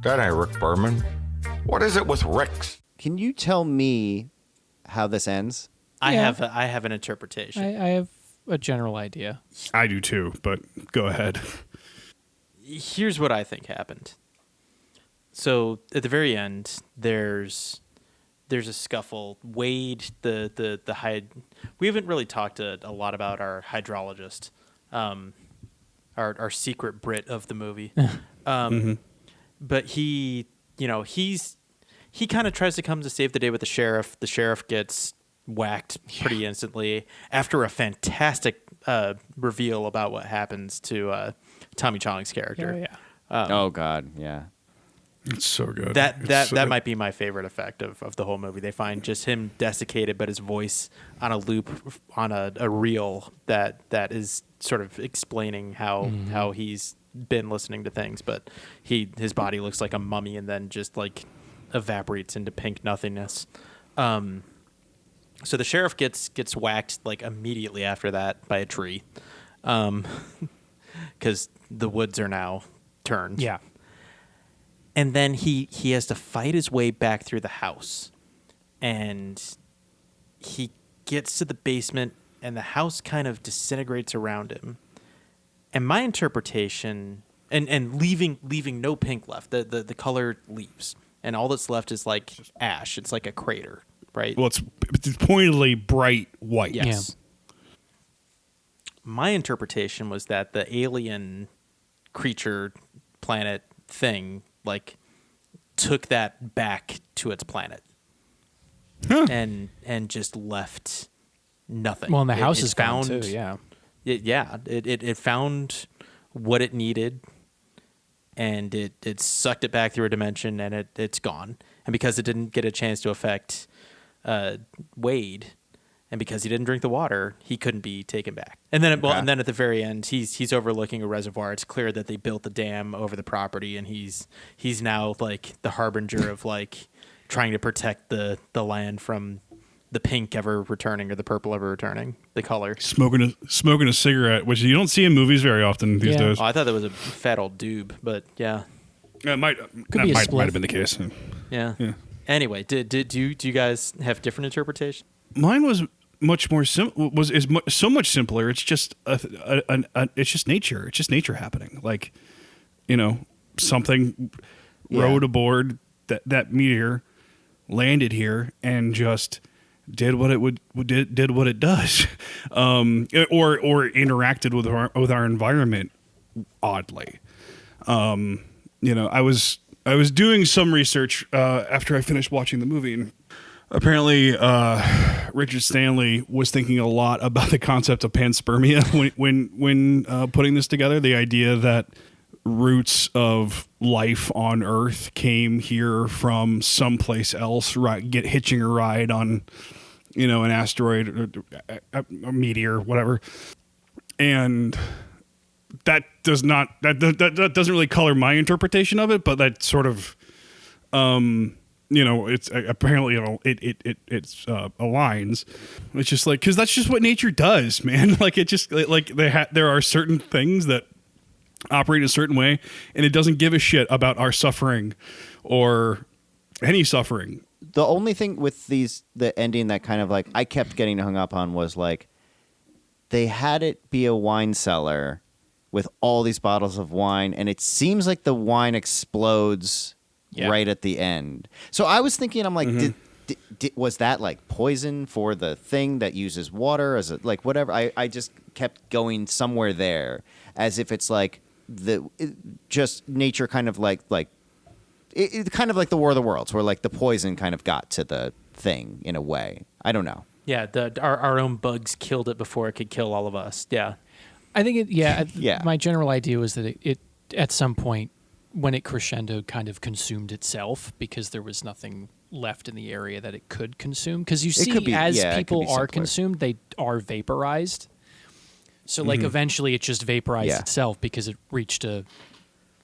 that ain't Rick Berman. What is it with Ricks? Can you tell me how this ends? I have an interpretation. I have a general idea. I do too, but go ahead. Here's what I think happened. So at the very end, there's a scuffle. Wade, we haven't really talked a lot about our hydrologist, our secret Brit of the movie. But he kind of tries to come to save the day with the sheriff. The sheriff gets whacked pretty instantly after a fantastic reveal about what happens to Tommy Chong's character. Oh God, yeah. It's so good. That might be my favorite effect of the whole movie. They find just him desiccated, but his voice on a loop on a reel that is sort of explaining how he's been listening to things, but his body looks like a mummy and then just like evaporates into pink nothingness. So the sheriff gets whacked like immediately after that by a tree, because the woods are now turned. Yeah. And then he has to fight his way back through the house, and he gets to the basement, and the house kind of disintegrates around him. And my interpretation, and leaving no pink left, the color leaves, and all that's left is like ash. It's like a crater. Right. Well, it's pointedly bright white. Yes. Yeah. My interpretation was that the alien creature planet thing like took that back to its planet and just left nothing. Well, and the house is gone too. Yeah. It found what it needed, and it sucked it back through a dimension, and it's gone. And because it didn't get a chance to affect Wade, and because he didn't drink the water, he couldn't be taken back. And then, and then at the very end, he's overlooking a reservoir. It's clear that they built the dam over the property, and he's now like the harbinger of like trying to protect the land from the pink ever returning or the purple ever returning, the color. Smoking a cigarette, which you don't see in movies very often these days. Oh, I thought that was a fat old doob, but yeah. It might have been the case. Yeah. Anyway, do you guys have different interpretation? Mine was much more so much simpler. It's just it's just nature. It's just nature happening. Like, something rode aboard that meteor, landed here, and just did what it did what it does, or interacted with our environment oddly. I was doing some research after I finished watching the movie, and apparently Richard Stanley was thinking a lot about the concept of panspermia when putting this together. The idea that roots of life on Earth came here from someplace else, hitching a ride on, an asteroid or a meteor, whatever, and that doesn't really color my interpretation of it, but that sort of, it's apparently it aligns. It's just like, because that's just what nature does, man. Like it just like there are certain things that operate a certain way, and it doesn't give a shit about our suffering or any suffering. The only thing with the ending that kind of like I kept getting hung up on was like they had it be a wine cellar with all these bottles of wine, and it seems like the wine explodes right at the end. So I was thinking, I'm like, was that like poison for the thing that uses water as like whatever? I just kept going somewhere there as if it's like just nature kind of like it kind of like the War of the Worlds, where like the poison kind of got to the thing in a way. I don't know. Yeah, our own bugs killed it before it could kill all of us. Yeah. I think my general idea was that it at some point when it crescendoed kind of consumed itself because there was nothing left in the area that it could consume. Because you see, people are consumed, they are vaporized. So like eventually it just vaporized itself because it reached a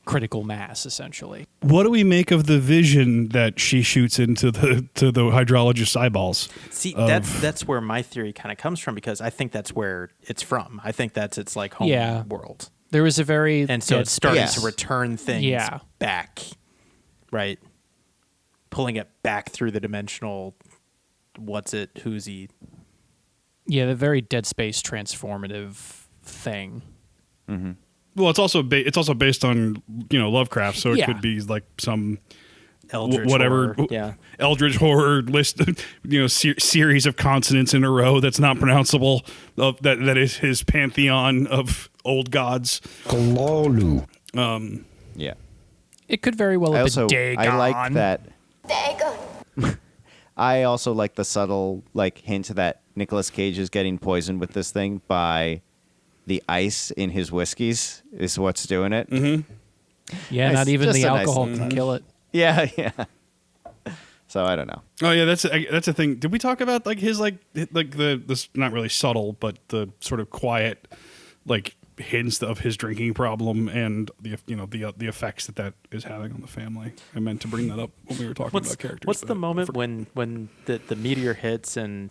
critical mass, essentially. What do we make of the vision that she shoots into the hydrologist's eyeballs? See, that's where my theory kind of comes from, because I think that's where it's from. I think that's its like home world. There was a very and so it's starting to return things back, right? Pulling it back through the dimensional. What's it? Who's he? Yeah, the very Dead Space transformative thing. Mm-hmm. Well, it's also based on Lovecraft, so it could be like some Eldritch horror. Eldritch horror list, series of consonants in a row that's not pronounceable. That is his pantheon of old gods. Kalolu. Yeah, it could very well have been Dagon. I like that. Dagon. I also like the subtle hint that Nicolas Cage is getting poisoned with this thing by the ice in his whiskeys is what's doing it. Mm-hmm. Yeah, not even the alcohol can kill it. Yeah. So I don't know. Oh yeah, that's a thing. Did we talk about his this not really subtle, but the sort of quiet hints of his drinking problem and the effects that is having on the family? I meant to bring that up when we were talking about characters. What's the moment when the meteor hits and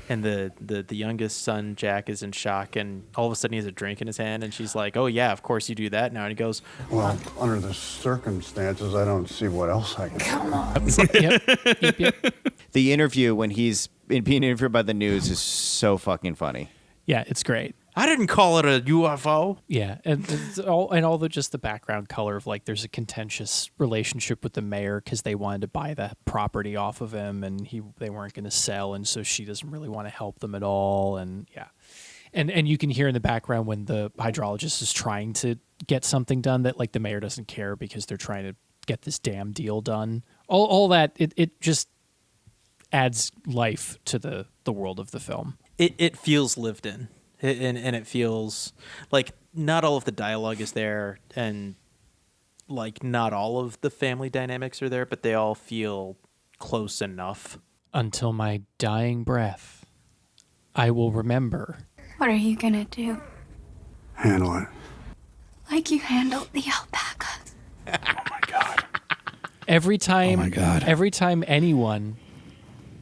the youngest son Jack is in shock, and all of a sudden he has a drink in his hand, and she's like, "Oh yeah, of course you do that now," and he goes, "Well, under the circumstances, I don't see what else I can." Come on. Yep. The interview when he's being interviewed by the news is so fucking funny. Yeah, it's great. I didn't call it a UFO. Yeah, and all the background color of there's a contentious relationship with the mayor because they wanted to buy the property off of him, and they weren't going to sell, and so she doesn't really want to help them at all, and and you can hear in the background when the hydrologist is trying to get something done that the mayor doesn't care because they're trying to get this damn deal done. All that it just adds life to the world of the film. It feels lived in. And it feels like not all of the dialogue is there, and not all of the family dynamics are there, but they all feel close enough. Until my dying breath, I will remember. What are you gonna do? Handle it. Like you handled the alpacas. Oh my god. Every time anyone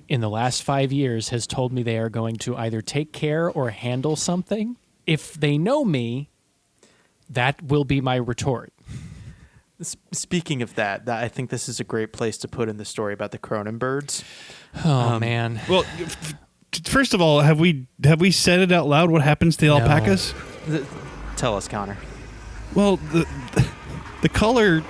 in the last 5 years has told me they are going to either take care or handle something. If they know me, that will be my retort. Speaking of that, I think this is a great place to put in the story about the Cronenbergs. Oh, man. Well, first of all, have we said it out loud? What happens to the alpacas? Tell us, Connor. Well, the color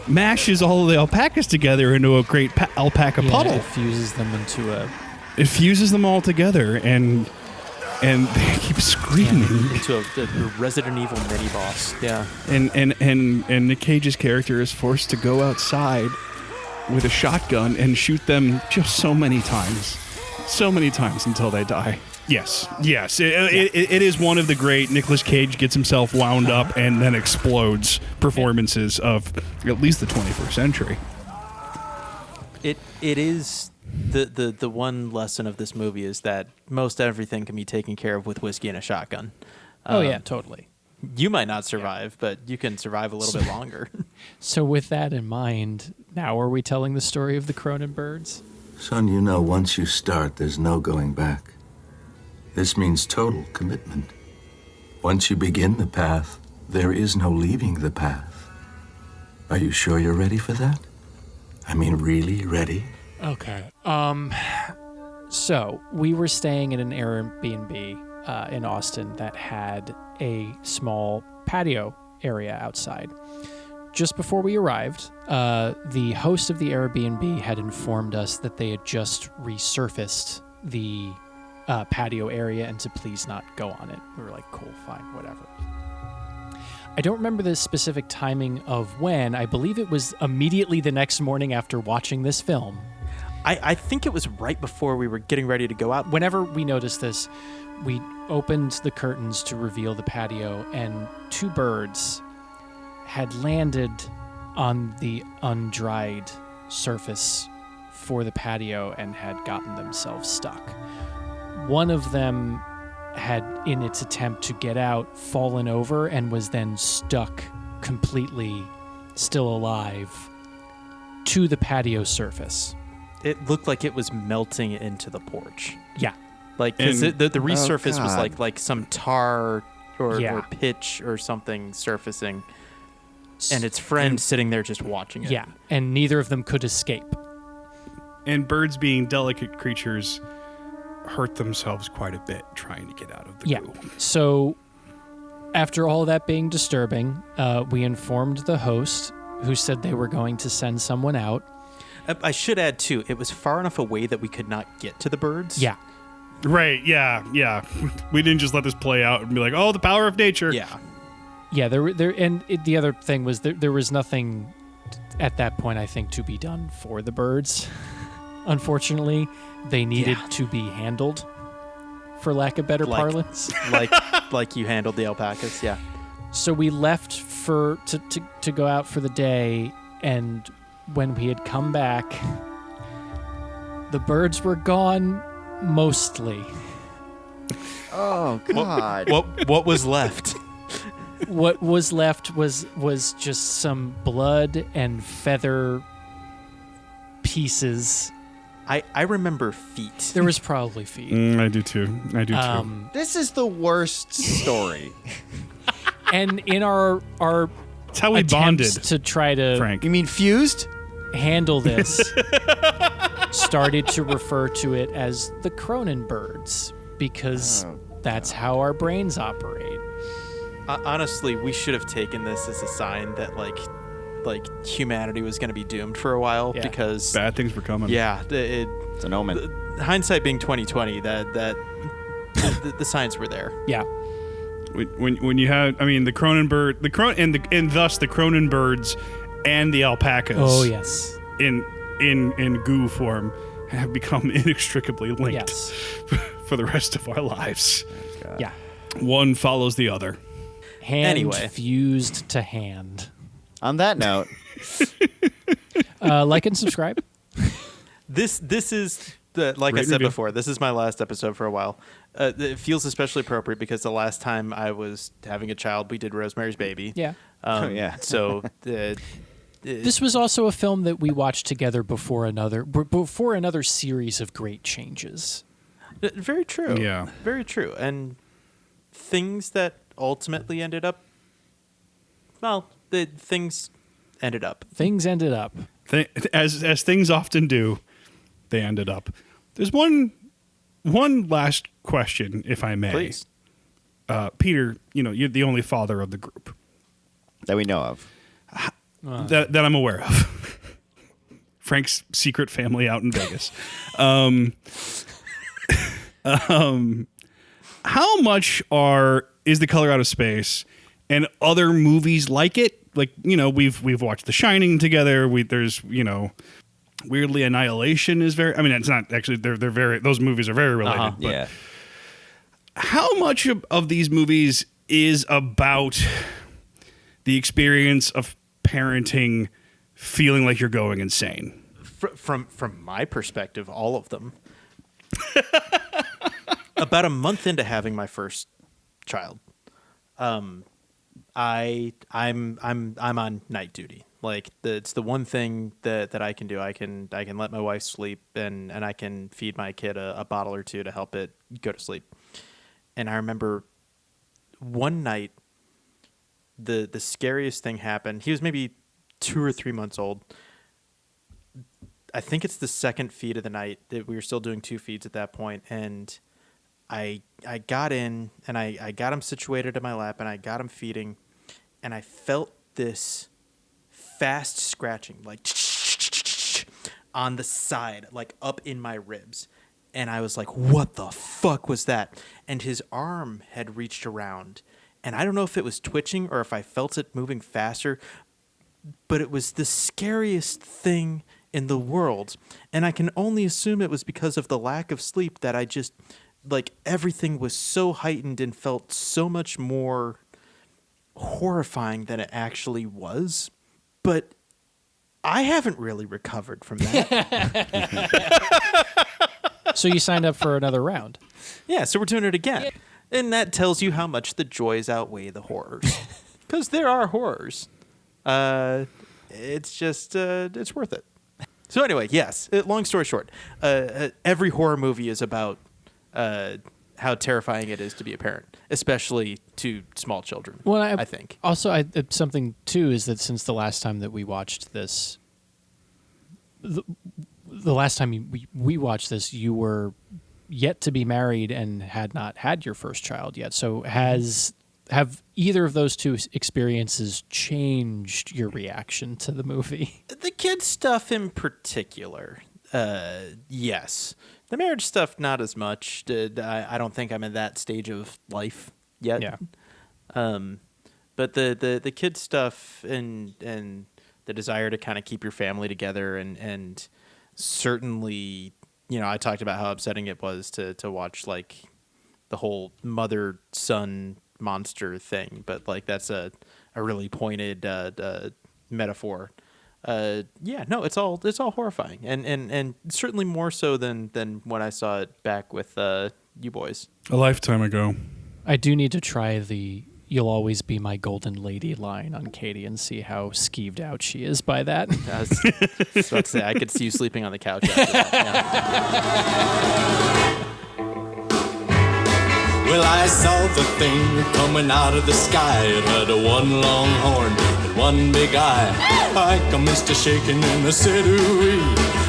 mashes all of the alpacas together into a great alpaca puddle. It fuses them into a... It fuses them all together, and they keep screaming. Into a Resident Evil mini boss. Yeah. And Nick Cage's character is forced to go outside with a shotgun and shoot them just so many times until they die. Yes. It is one of the great Nicolas Cage gets himself wound up and then explodes performances of at least the 21st century. It is the one lesson of this movie is that most everything can be taken care of with whiskey and a shotgun. Oh yeah, totally. You might not survive, but you can survive a little bit longer. So with that in mind, now are we telling the story of the Cronenbergs? Son, you know, once you start, there's no going back. This means total commitment. Once you begin the path, there is no leaving the path. Are you sure you're ready for that? I mean, really ready? Okay. So we were staying in an Airbnb in Austin that had a small patio area outside. Just before we arrived, the host of the Airbnb had informed us that they had just resurfaced the patio area and to please not go on it. We were like, cool, fine, whatever. I don't remember the specific timing of when. I believe it was immediately the next morning after watching this film. I think it was right before we were getting ready to go out. Whenever we noticed this, we opened the curtains to reveal the patio, and 2 birds had landed on the undried surface for the patio and had gotten themselves stuck. One of them had, in its attempt to get out, fallen over and was then stuck completely, still alive, to the patio surface. It looked like it was melting into the porch. Yeah. Like, because the resurface was like some tar or pitch or something surfacing, and its friend sitting there just watching it. Yeah, and neither of them could escape. And birds, being delicate creatures, hurt themselves quite a bit trying to get out of the goo. So after all that being disturbing, we informed the host, who said they were going to send someone out. I should add, too, it was far enough away that we could not get to the birds. Yeah. Right, yeah. We didn't just let this play out and be like, oh, the power of nature. Yeah. Yeah, the other thing was there was nothing at that point, I think, to be done for the birds. Unfortunately, they needed to be handled, for lack of better parlance. Like you handled the alpacas, yeah. So we left to go out for the day, and when we had come back, the birds were gone mostly. Oh God! What was left? What was left was just some blood and feather pieces. I remember feet. There was probably feet. I do too. This is the worst story. And in our it's how we bonded to try to Frank. You mean fused? Handle this. Started to refer to it as the Cronenbergs because that's how our brains operate. Honestly, we should have taken this as a sign that like humanity was going to be doomed for a while because bad things were coming. Yeah, it's an omen. Hindsight being 20/20, that the signs were there. Yeah. When you had, I mean, the Cronenberg, and thus the Cronenbergs and the alpacas. Oh yes. In goo form have become inextricably linked for the rest of our lives. Oh, yeah. One follows the other. Hand fused to hand. On that note, like and subscribe. This is like I said before. This is my last episode for a while. It feels especially appropriate because the last time I was having a child, we did Rosemary's Baby. Yeah. yeah. So This was also a film that we watched together before another series of great changes. Very true. Yeah. Very true. And things that ultimately ended up, well, things ended up. Things ended up. As things often do, they ended up. There's one last question, if I may. Please. Peter, you're the only father of the group. That we know of. That I'm aware of. Frank's secret family out in Vegas. How much is The Color Out of Space and other movies like it? Like, we've watched The Shining together. There's weirdly Annihilation is very. I mean, it's not actually. They're very. Those movies are very related. Uh-huh. But Yeah. How much of these movies is about the experience of parenting, feeling like you're going insane? From my perspective, all of them. About a month into having my first child, I'm on night duty. Like it's the one thing that I can do. I can let my wife sleep and I can feed my kid a bottle or two to help it go to sleep. And I remember one night, the scariest thing happened. He was maybe 2 or 3 months old. I think it's the second feed of the night. That we were still doing 2 feeds at that point, and I got in and I got him situated in my lap and I got him feeding, and I felt this fast scratching like on the side, like up in my ribs. And I was like, what the fuck was that? And his arm had reached around. And I don't know if it was twitching or if I felt it moving faster, but it was the scariest thing in the world. And I can only assume it was because of the lack of sleep that I just, like, everything was so heightened and felt so much more horrifying than it actually was. But I haven't really recovered from that. So you signed up for another round. Yeah, so we're doing it again. And that tells you how much the joys outweigh the horrors. Because there are horrors. It's just, it's worth it. So anyway, yes, long story short, every horror movie is about how terrifying it is to be a parent, especially to small children, Well, I think. Also, something, too, is that since the last time that we watched this, the last time we watched this, you were yet to be married and had not had your first child yet. So have either of those two experiences changed your reaction to the movie? The kid stuff in particular, yes. The marriage stuff, not as much. I don't think I'm in that stage of life yet. Yeah. But the kid stuff and the desire to kind of keep your family together and certainly, I talked about how upsetting it was to watch like the whole mother-son monster thing, but like that's a really pointed metaphor. It's all horrifying and certainly more so than when I saw it back with you boys. A lifetime ago. I do need to try the "You'll always be my golden lady" line on Katie and see how skeeved out she is by that. I was about to say, I could see you sleeping on the couch after that. Yeah. Well, I saw the thing coming out of the sky. It had a one long horn and one big eye. I commenced to shaking and I said, ooh-wee.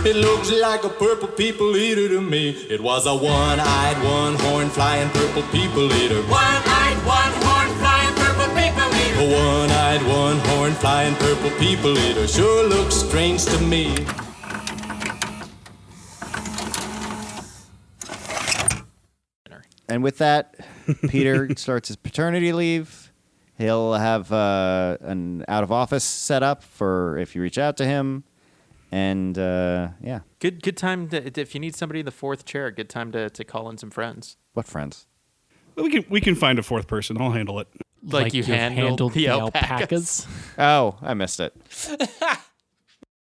It looks like a purple people eater to me. It was a one-eyed, one-horn flying purple people eater. One-eyed, one-horn flying purple people eater. A one-eyed, one-horn flying purple people eater sure looks strange to me. And with that, Peter starts his paternity leave. He'll have an out of office set up for if you reach out to him. And yeah. Good time if you need somebody in the fourth chair, good time to call in some friends. What friends? Well, we can find a fourth person. I'll handle it. Like you handled the alpacas? Oh, I missed it.